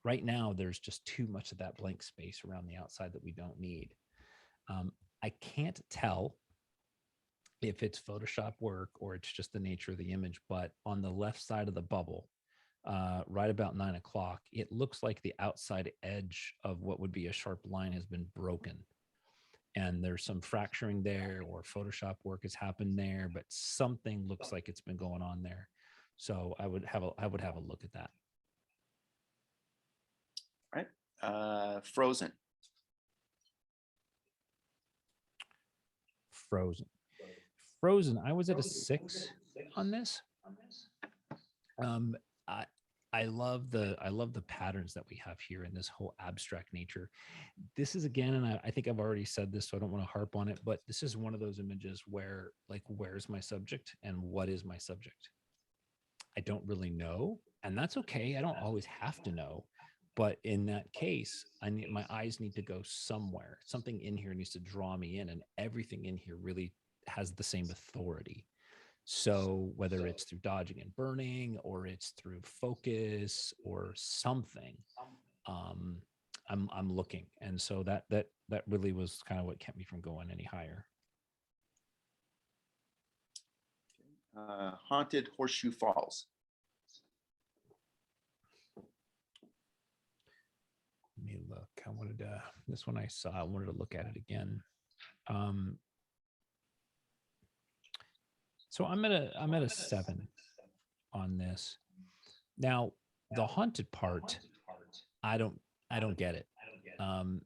Right now, there's just too much of that blank space around the outside that we don't need. I can't tell if it's Photoshop work or it's just the nature of the image, but on the left side of the bubble, right about 9 o'clock, it looks like the outside edge of what would be a sharp line has been broken. And there's some fracturing there, or Photoshop work has happened there, but something looks like it's been going on there. So I would have a look at that. All right. Frozen. Frozen. I was at a 6 on this. I love the patterns that we have here in this whole abstract nature. This is, again, and I think I've already said this, so I don't want to harp on it, but this is one of those images where, like, where's my subject and what is my subject? I don't really know, and that's okay. I don't always have to know, but in that case, my eyes need to go somewhere. Something in here needs to draw me in, and everything in here really has the same authority. So whether it's through dodging and burning, or it's through focus or something, I'm looking. And so that really was kind of what kept me from going any higher. Haunted Horseshoe Falls. Let me look. I wanted to, this one I saw, I wanted to look at it again. So I'm at a 7 on this. Now, the haunted part, I don't get it.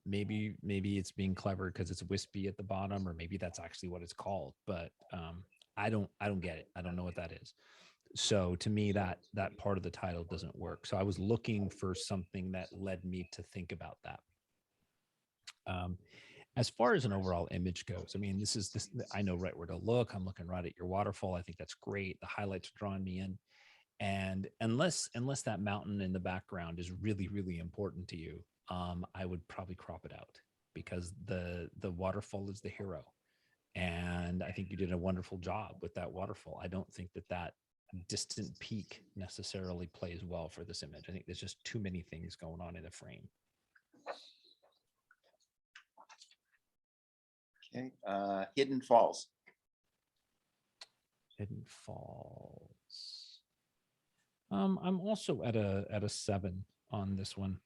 Maybe it's being clever because it's wispy at the bottom, or maybe that's actually what it's called. But I don't get it. I don't know what that is. So to me, that part of the title doesn't work. So I was looking for something that led me to think about that. As far as an overall image goes, I mean, this I know right where to look. I'm looking right at your waterfall. I think that's great. The highlights are drawing me in. And unless that mountain in the background is really important to you, I would probably crop it out, because the waterfall is the hero. And I think you did a wonderful job with that waterfall. I don't think that distant peak necessarily plays well for this image. I think there's just too many things going on in the frame. Okay. Hidden Falls. Hidden Falls. I'm also at a 7 on this one.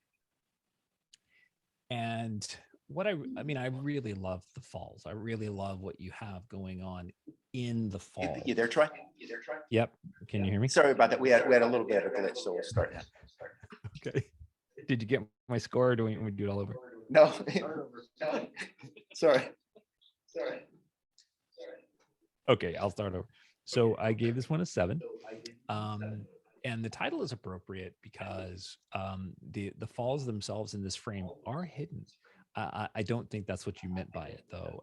And I mean, I really love the falls. I really love what you have going on in the fall. You there, Troy? Yep. Can you hear me? Sorry about that. We had a little bit of a glitch, so we'll start now. Okay. Did you get my score, or do we do it all over? No. Sorry. Okay, I'll start over. So I gave this one a 7. And the title is appropriate because the falls themselves in this frame are hidden. I don't think that's what you meant by it, though.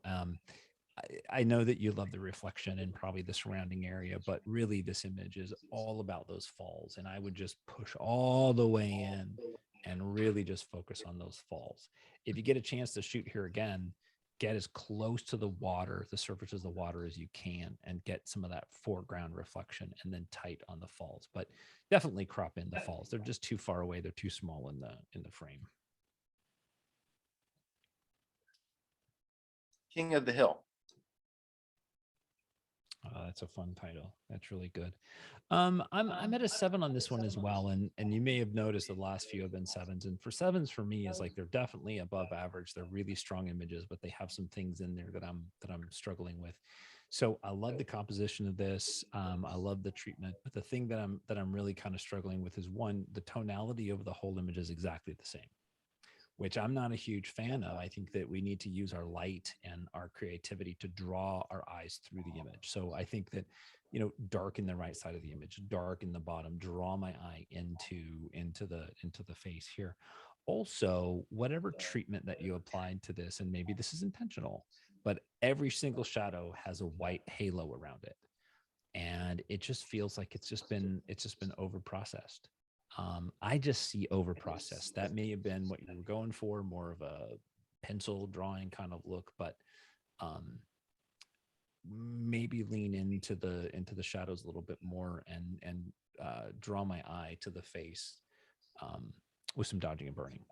I know that you love the reflection and probably the surrounding area, but really this image is all about those falls. And I would just push all the way in and really just focus on those falls. If you get a chance to shoot here again, get as close to the water, the surface of the water as you can, and get some of that foreground reflection and then tight on the falls. But definitely crop in the falls. They're just too far away. They're too small in the frame. King of the Hill. That's a fun title. That's really good. I'm at a 7 on this one as well, and you may have noticed the last few have been 7s, and for 7s for me is like they're definitely above average. They're really strong images, but they have some things in there that I'm struggling with. So I love the composition of this. I love the treatment, but the thing that I'm really kind of struggling with is one, the tonality of the whole image is exactly the same, which I'm not a huge fan of. I think that we need to use our light and our creativity to draw our eyes through the image. So I think that, darken the right side of the image, darken the bottom, draw my eye into the face here. Also, whatever treatment that you applied to this, and maybe this is intentional, but every single shadow has a white halo around it. And it just feels like it's just been over processed. I just see over processed. That may have been what you were going for, more of a pencil drawing kind of look, but maybe lean into the shadows a little bit more and draw my eye to the face with some dodging and burning.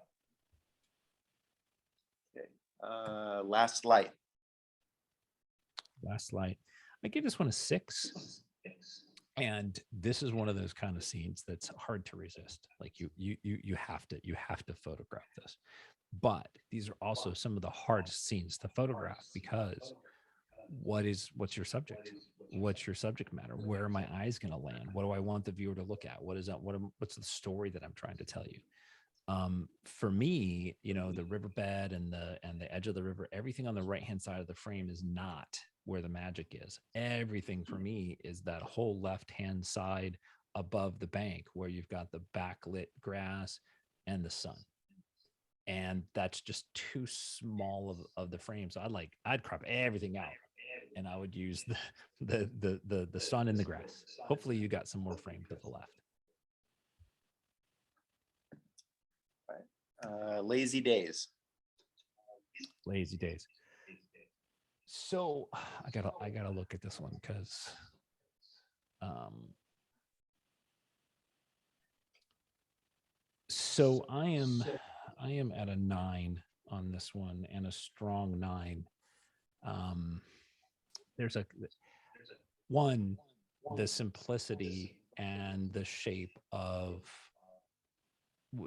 Okay. Last Light. Last Light. I give this one a 6. And this is one of those kind of scenes that's hard to resist. Like you have to photograph this. But these are also some of the hardest scenes to photograph, because what's your subject? What's your subject matter? Where are my eyes going to land? What do I want the viewer to look at? What's the story that I'm trying to tell you? For me, the riverbed and the edge of the river, everything on the right hand side of the frame is not where the magic is. Everything for me is that whole left hand side above the bank, where you've got the backlit grass and the sun, and that's just too small of the frame. So I'd crop everything out, and I would use the sun and the grass. Hopefully you got some more frame to the left. Lazy Days. Lazy Days. So I gotta look at this one, because so I am at a 9 on this one, and a strong 9. There's the simplicity and the shape of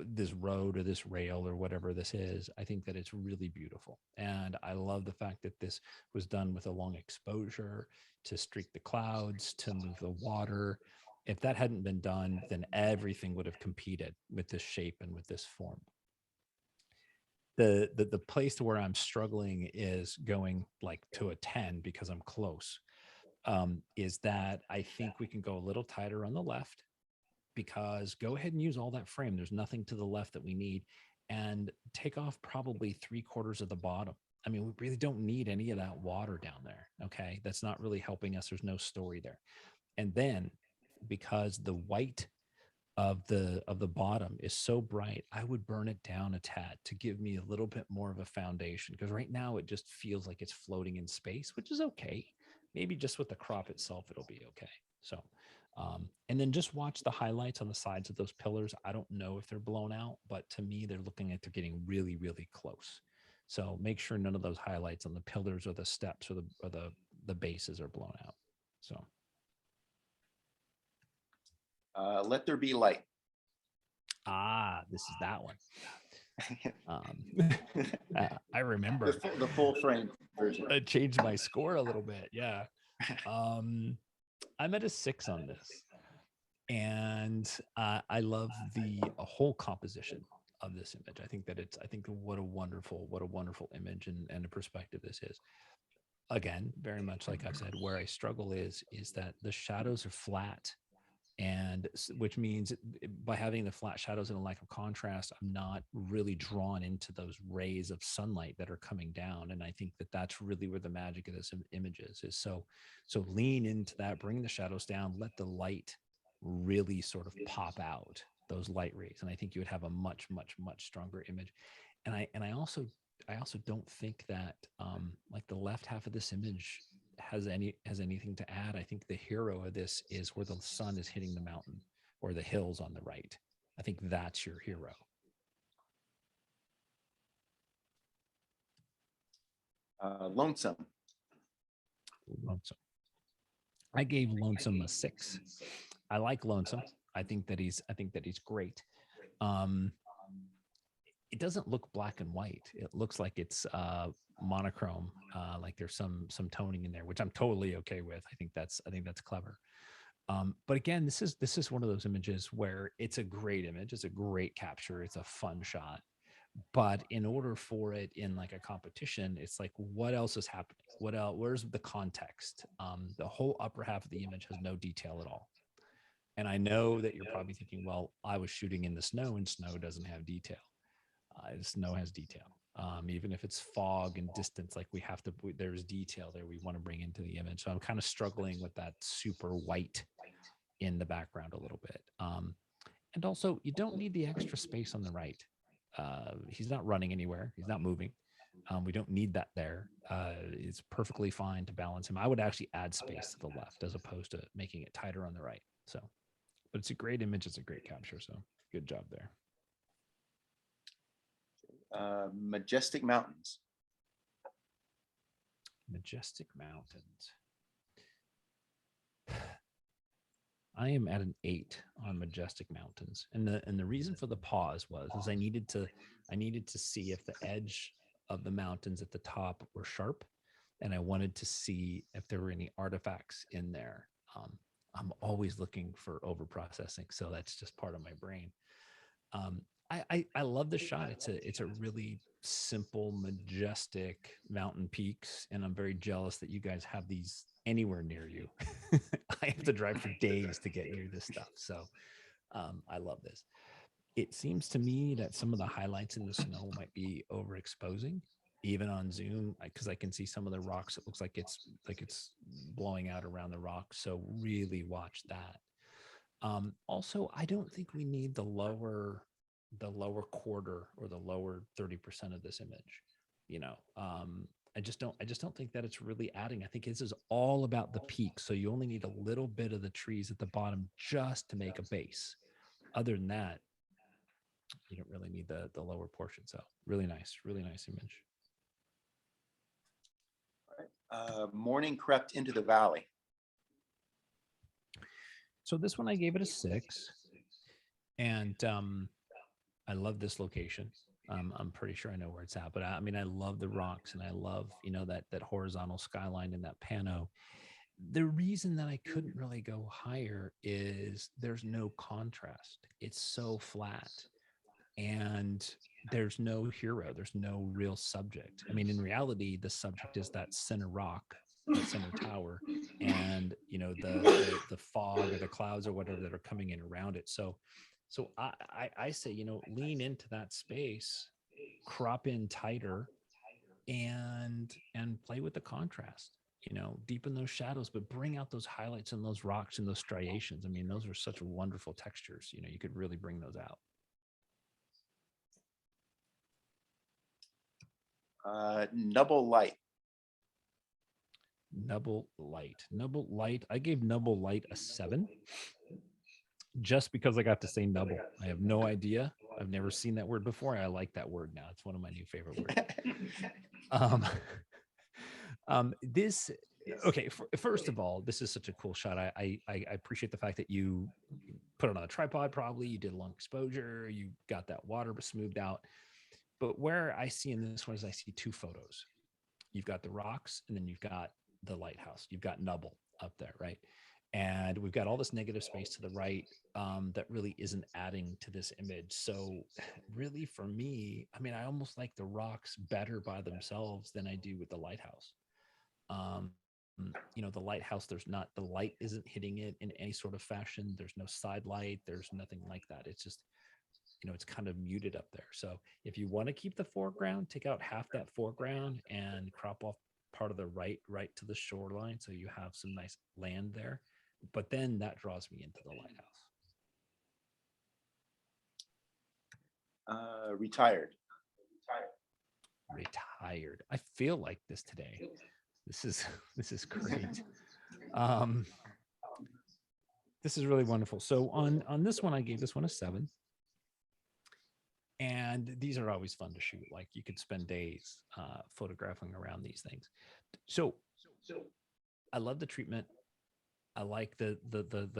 this road or this rail or whatever this is. I think that it's really beautiful, and I love the fact that this was done with a long exposure to streak the clouds, to move the water. If that hadn't been done, then everything would have competed with this shape and with this form. The place to where I'm struggling is going like to a 10, because I'm close, is that I think we can go a little tighter on the left, because go ahead and use all that frame. There's nothing to the left that we need, and take off probably 3/4 of the bottom. I mean, we really don't need any of that water down there. Okay. That's not really helping us. There's no story there. And then, because the white of the bottom is so bright, I would burn it down a tad to give me a little bit more of a foundation, because right now it just feels like it's floating in space, which is okay. Maybe just with the crop itself, it'll be okay. So, and then just watch the highlights on the sides of those pillars. I don't know if they're blown out, but to me, they're looking like they're getting really, really close. So make sure none of those highlights on the pillars or the steps or the bases are blown out. So. Let There Be Light. This is that one. I remember The full frame version. I changed my score a little bit. Yeah. I'm at a 6 on this, and I love the whole composition of this image. I think what a wonderful image and a perspective this is. Again, very much like I've said, where I struggle is that the shadows are flat, And which means by having the flat shadows and a lack of contrast, I'm not really drawn into those rays of sunlight that are coming down. And I think that that's really where the magic of this image is. So lean into that, bring the shadows down, let the light really sort of pop out those light rays. And I think you would have a much, much, much stronger image. And I also don't think that like the left half of this image has anything to add. I think the hero of this is where the sun is hitting the mountain or the hills on the right. I think that's your hero. Lonesome. Lonesome. I gave Lonesome a 6. I like Lonesome. I think that he's great. It doesn't look black and white. It looks like it's monochrome, like there's some toning in there, which I'm totally okay with. I think that's clever. But again, this is one of those images where it's a great image, it's a great capture, it's a fun shot. But in order for it in like a competition, it's like, what else is happening? What else? Where's the context? The whole upper half of the image has no detail at all. And I know that you're probably thinking, well, I was shooting in the snow and snow doesn't have detail. Snow has detail. Even if it's fog and distance, like there's detail there we want to bring into the image. So I'm kind of struggling with that super white in the background a little bit. And also, you don't need the extra space on the right. He's not running anywhere. He's not moving. We don't need that there. It's perfectly fine to balance him. I would actually add space to the left as opposed to making it tighter on the right. So, but it's a great image. It's a great capture. So good job there. Majestic Mountains. Majestic Mountains. I am at an 8 on Majestic Mountains, and the reason for the pause was I needed to see if the edge of the mountains at the top were sharp, and I wanted to see if there were any artifacts in there. I'm always looking for over processing, so that's just part of my brain. I love the shot. It's a really simple, majestic mountain peaks, and I'm very jealous that you guys have these anywhere near you. I have to drive for days to get near this stuff. So I love this. It seems to me that some of the highlights in the snow might be overexposing, even on zoom, because I can see some of the rocks. It looks like it's blowing out around the rocks. So really watch that. Also, I don't think we need the lower quarter or the lower 30% of this image. I just don't think that it's really adding. I think this is all about the peak. So you only need a little bit of the trees at the bottom just to make a base. Other than that, you don't really need the lower portion. So really nice image. All right. Morning crept into the valley. So this one I gave it a 6, and I love this location. I'm pretty sure I know where it's at, but I mean, I love the rocks, and I love that horizontal skyline in that pano. The reason that I couldn't really go higher is there's no contrast. It's so flat, and there's no hero. There's no real subject. I mean, in reality, the subject is that center rock, that center tower, and the fog or the clouds or whatever that are coming in around it. So I say, lean into that space, crop in tighter, and play with the contrast. Deepen those shadows, but bring out those highlights and those rocks and those striations. I mean, those are such wonderful textures. You could really bring those out. Nubble Light. Nubble Light. I gave Nubble Light a 7. Just because I got to say nubble. I have no idea. I've never seen that word before. I like that word now. It's one of my new favorite words. First of all, this is such a cool shot. I appreciate the fact that you put it on a tripod. Probably you did long exposure. You got that water smoothed out. But where I see in this one is I see 2 photos. You've got the rocks, and then you've got the lighthouse. You've got Nubble up there, right? And we've got all this negative space to the right that really isn't adding to this image. So really for me, I mean, I almost like the rocks better by themselves than I do with the lighthouse. the lighthouse, the light isn't hitting it in any sort of fashion. There's no side light. There's nothing like that. It's just, it's kind of muted up there. So if you want to keep the foreground, take out half that foreground and crop off part of the right to the shoreline. So you have some nice land there, but then that draws me into the lighthouse. Retired. Retired. I feel like this today. This is great. This is really wonderful. So on this one, I gave this one a 7. And these are always fun to shoot. Like you could spend days photographing around these things. So I love the treatment. I like the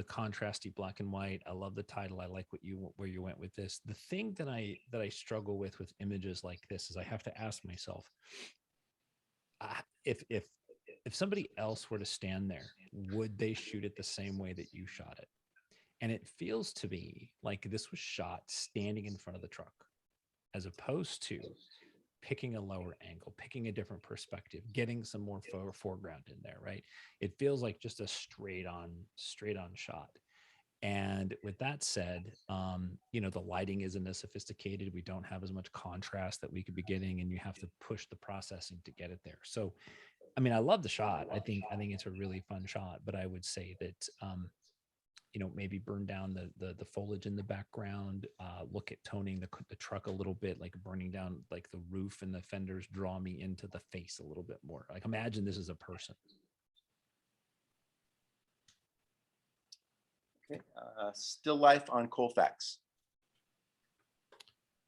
contrasty black and white. I love the title. I like where you went with this. The thing that I struggle with images like this is I have to ask myself, if somebody else were to stand there, would they shoot it the same way that you shot it? And it feels to me like this was shot standing in front of the truck, as opposed to picking a lower angle, picking a different perspective, getting some more foreground in there, right? It feels like just a straight on shot. And with that said, the lighting isn't as sophisticated. We don't have as much contrast that we could be getting, and you have to push the processing to get it there. So, I mean, I love the shot. I think it's a really fun shot, but I would say that, maybe burn down the foliage in the background, look at toning the truck a little bit, like burning down like the roof and the fenders, draw me into the face a little bit more. Like imagine this is a person. Okay. Still life on Colfax.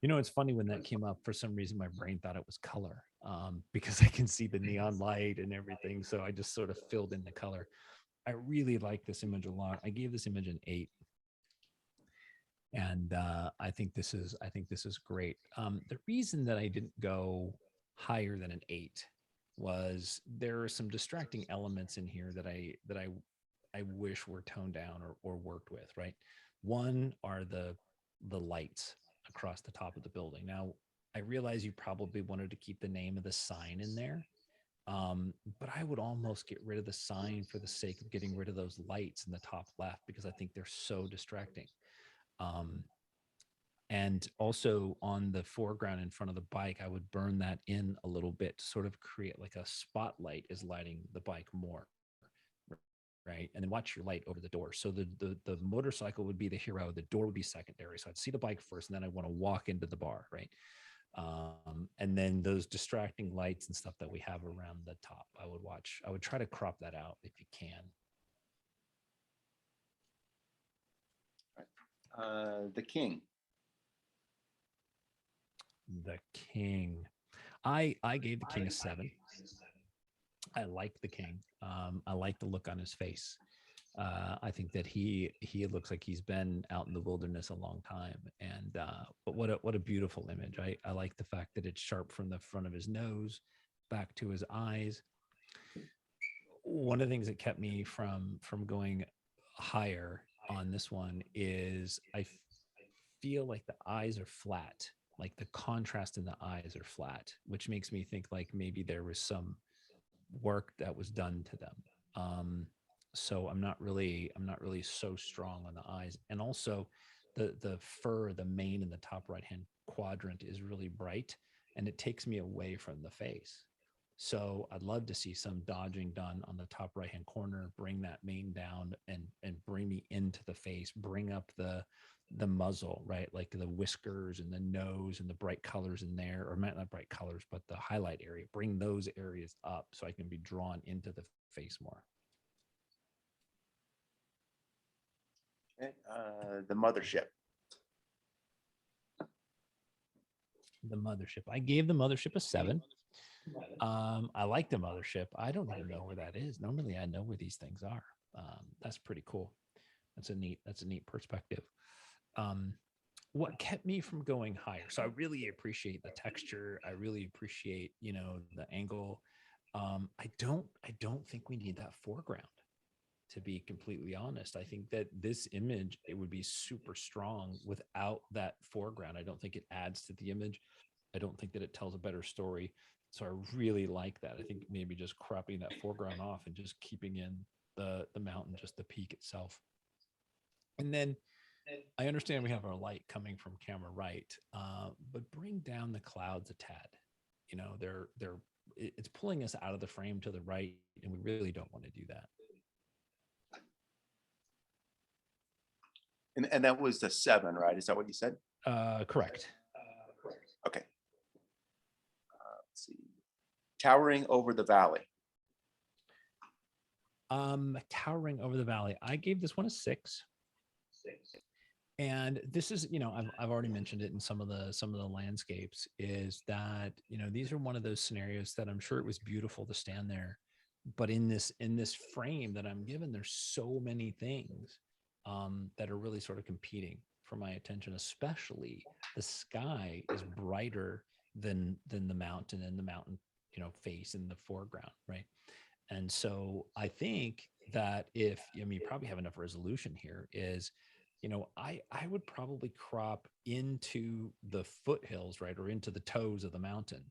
It's funny when that came up, for some reason, my brain thought it was color, because I can see the neon light and everything. So I just sort of filled in the color. I really like this image a lot. I gave this image an 8. And I think this is great. The reason that I didn't go higher than an 8 was there are some distracting elements in here that I wish were toned down or worked with, right? One are the lights across the top of the building. Now, I realize you probably wanted to keep the name of the sign in there. But I would almost get rid of the sign for the sake of getting rid of those lights in the top left, because I think they're so distracting. And also on the foreground in front of the bike, I would burn that in a little bit to sort of create like a spotlight is lighting the bike more, right? And then watch your light over the door. So the motorcycle would be the hero, the door would be secondary. So I'd see the bike first, and then I want to walk into the bar, right? And then those distracting lights and stuff that we have around the top, I would try to crop that out if you can. The King. The King. I gave the King a 7. I like the King. I like the look on his face. I think that he looks like he's been out in the wilderness a long time. And but what a beautiful image. I like the fact that it's sharp from the front of his nose back to his eyes. One of the things that kept me from going higher on this one is I feel like the eyes are flat, like the contrast in the eyes are flat, which makes me think like maybe there was some work that was done to them. So I'm not really so strong on the eyes. And also the fur, the mane in the top right hand quadrant is really bright, and it takes me away from the face. So I'd love to see some dodging done on the top right hand corner, bring that mane down and bring me into the face, bring up the muzzle, right? Like the whiskers and the nose and the bright colors in there, or not bright colors, but the highlight area, bring those areas up so I can be drawn into the face more. Okay. The Mothership. The Mothership. I gave the Mothership a 7. I like the Mothership. I don't even know where that is. Normally I know where these things are. That's pretty cool. That's a neat perspective. What kept me from going higher? So I really appreciate the texture. I really appreciate, the angle. I don't think we need that foreground, to be completely honest. I think that this image, it would be super strong without that foreground. I don't think it adds to the image. I don't think that it tells a better story. So I really like that. I think maybe just cropping that foreground off and just keeping in the mountain, just the peak itself. And then I understand we have our light coming from camera right, but bring down the clouds a tad. You know, it's pulling us out of the frame to the right, and we really don't want to do that. And that was the 7, right? Is that what you said? Correct. Okay. Let's see. Towering over the valley. Towering over the valley. I gave this one a 6. And this is, you know, I've already mentioned it in some of the landscapes, is that, you know, these are one of those scenarios that I'm sure it was beautiful to stand there, but in this frame that I'm given, there's so many things that are really sort of competing for my attention. Especially the sky is brighter than the mountain, and the mountain, you know, face in the foreground, right? And so I think that you probably have enough resolution here, is, you know, I would probably crop into the foothills, right, or into the toes of the mountain,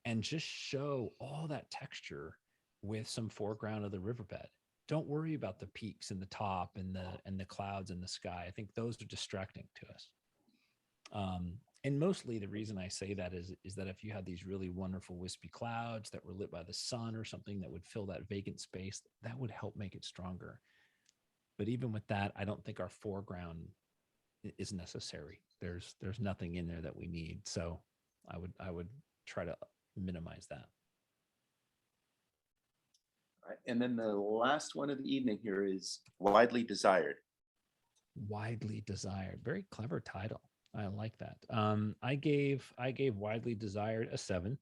and just show all that texture with some foreground of the riverbed. Don't worry about the peaks and the top and the clouds in the sky. I think those are distracting to us. And mostly the reason I say that is that if you had these really wonderful wispy clouds that were lit by the sun or something that would fill that vacant space, that would help make it stronger. But even with that, I don't think our foreground is necessary. There's nothing in there that we need. So I would try to minimize that. All right. And then the last one of the evening here is widely desired. Widely desired. Very clever title. I like that. I gave widely desired a 7.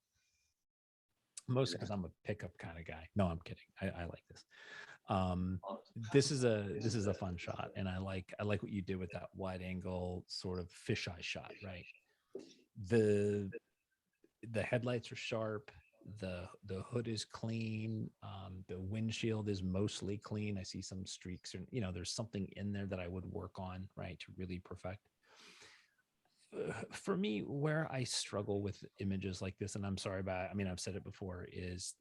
Mostly because I'm a pickup kind of guy. No, I'm kidding. I like this. This is a fun shot, and I like what you did with that wide angle sort of fisheye shot, right? The headlights are sharp, the hood is clean, the windshield is mostly clean. I see some streaks, or, you know, there's something in there that I would work on, right, to really perfect. For me, where I struggle with images like this, and I'm sorry about it, I mean, I've said it before, is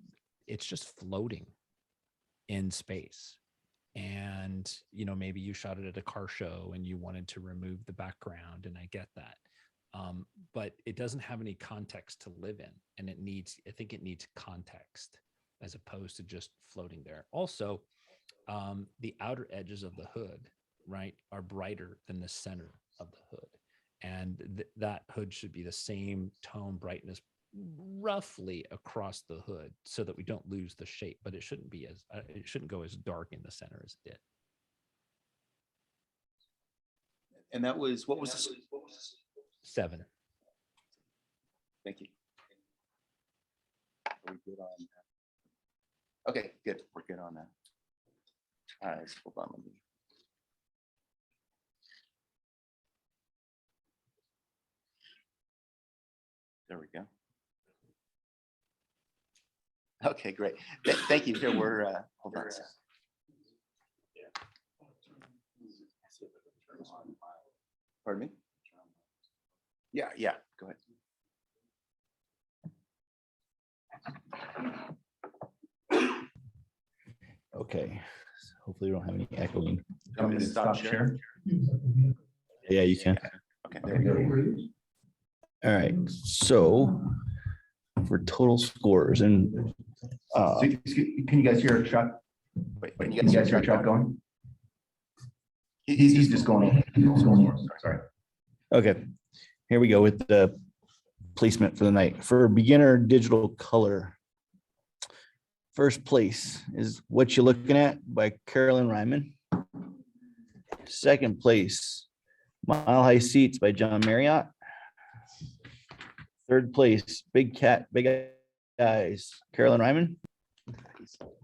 it's just floating in space. And, you know, maybe you shot it at a car show and you wanted to remove the background, and I get that. But it doesn't have any context to live in, and I think it needs context as opposed to just floating there. Also, the outer edges of the hood, right, are brighter than the center of the hood. And that hood should be the same tone brightness roughly across the hood, so that we don't lose the shape, but it shouldn't go as dark in the center as it did. And that was, what was this? 7. Thank you. Are we good on that? Okay, good. We're good on that. All right, hold on. Let me. There we go. Okay, great. Thank you. Here we're, hold on a second. Pardon me? Yeah, go ahead. Okay, hopefully we don't have any echoing. Want me to stop sharing? Yeah, you can. Okay, there we go. All right, so for total scores and Can you guys hear Chuck? Wait, Can you guys hear Chuck going? He's He's just going over. Sorry. okay, here we go with the placement for the night. For beginner digital color, first place is What You Looking At by Carolyn Ryman. Second place, Mile High Seats by John Marriott. Third place, Big Cat, Big Eyes, Carolyn Ryman.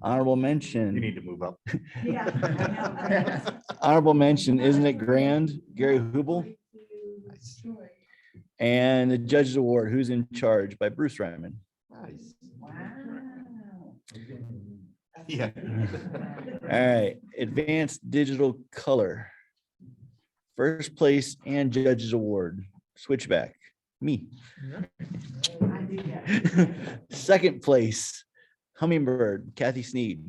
Honorable mention. You need to move up. Honorable mention, Isn't It Grand, Gary Hubel. And the Judge's Award, Who's in Charge by Bruce Ryman. Yeah. All right, advanced digital color. First place and Judge's Award, Switchback, me. Second place, Hummingbird, Kathy Sneed.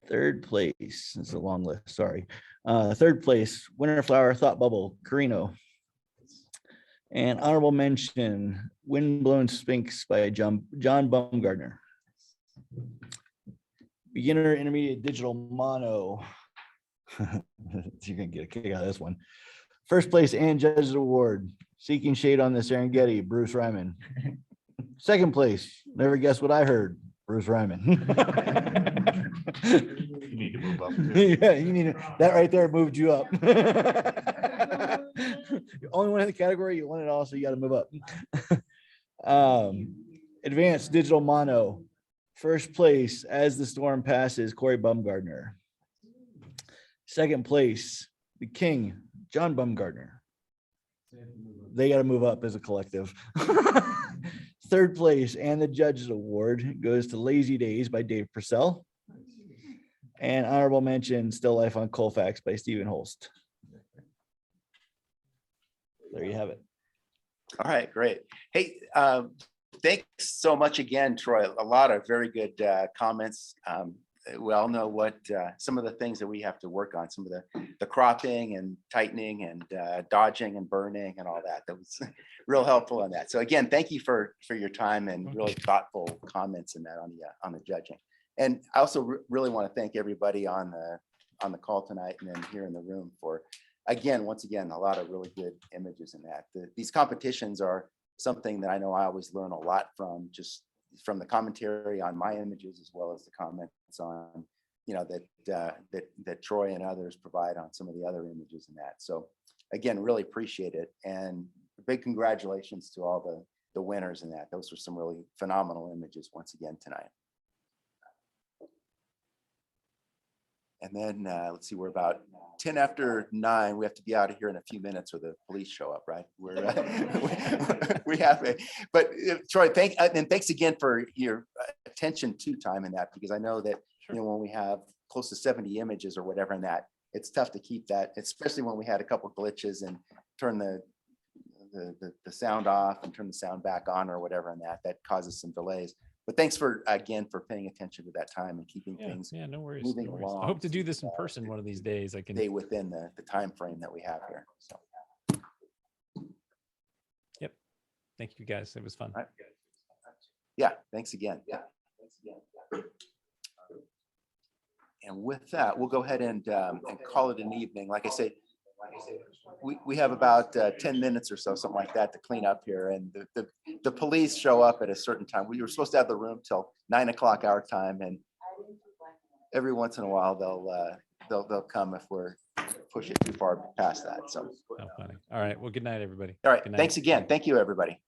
Third place, it's a long list, sorry. Third place, Winter Flower Thought Bubble, Carino. And honorable mention, Windblown Sphinx by John Baumgartner. Beginner Intermediate Digital Mono. You're gonna get a kick out of this one. First place and Judges Award, Seeking Shade on the Serengeti, Bruce Ryman. Second place, never guess what I heard, Bruce Ryman. You need to move up. too. Yeah, you need that right there moved you up. You only one in the category, you won it all, so you got to move up. Advanced Digital Mono, first place, As the Storm Passes, Corey Baumgartner. Second place, the King, John Baumgartner. They got to move up as a collective. Third place and the Judges Award goes to Lazy Days by Dave Purcell. And honorable mention, Still Life on Colfax by Stephen Holst. There you have it. All right, great. Hey, thanks so much again, Troy. A lot of very good comments. We all know what some of the things that we have to work on, some of the cropping and tightening and dodging and burning and all that. That was real helpful in that. So again, thank you for your time and really thoughtful comments in that on the judging. And I also really want to thank everybody on the call tonight and then here in the room for, once again, a lot of really good images in that. These competitions are something that I know I always learn a lot from, just from the commentary on my images as well as the comments on, that Troy and others provide on some of the other images in that. So again, really appreciate it. And big congratulations to all the winners in that. Those were some really phenomenal images once again tonight. And then let's see, we're about 10 after 9. We have to be out of here in a few minutes or the police show up, right? We have it. But Troy, thanks again for your attention to time in that, because I know that when we have close to 70 images or whatever in that, it's tough to keep that, especially when we had a couple of glitches and turn the sound off and turn the sound back on or whatever in that causes some delays. But thanks again for paying attention to that time and keeping things no worries, moving no worries. along. I hope to do this in person one of these days. I can. Stay within the time frame that we have here. So. Yep. Thank you guys. It was fun. All right. Yeah. Thanks again. Yeah. And with that, we'll go ahead and call it an evening. Like I say, we have about 10 minutes or so, something like that, to clean up here. And the police show up at a certain time. We were supposed to have the room till 9 o'clock our time, and every once in a while they'll come if we're push it too far past that. So, Oh, funny. All right. Well, good night, everybody. all right. Good night. Thanks again. Thank you, everybody.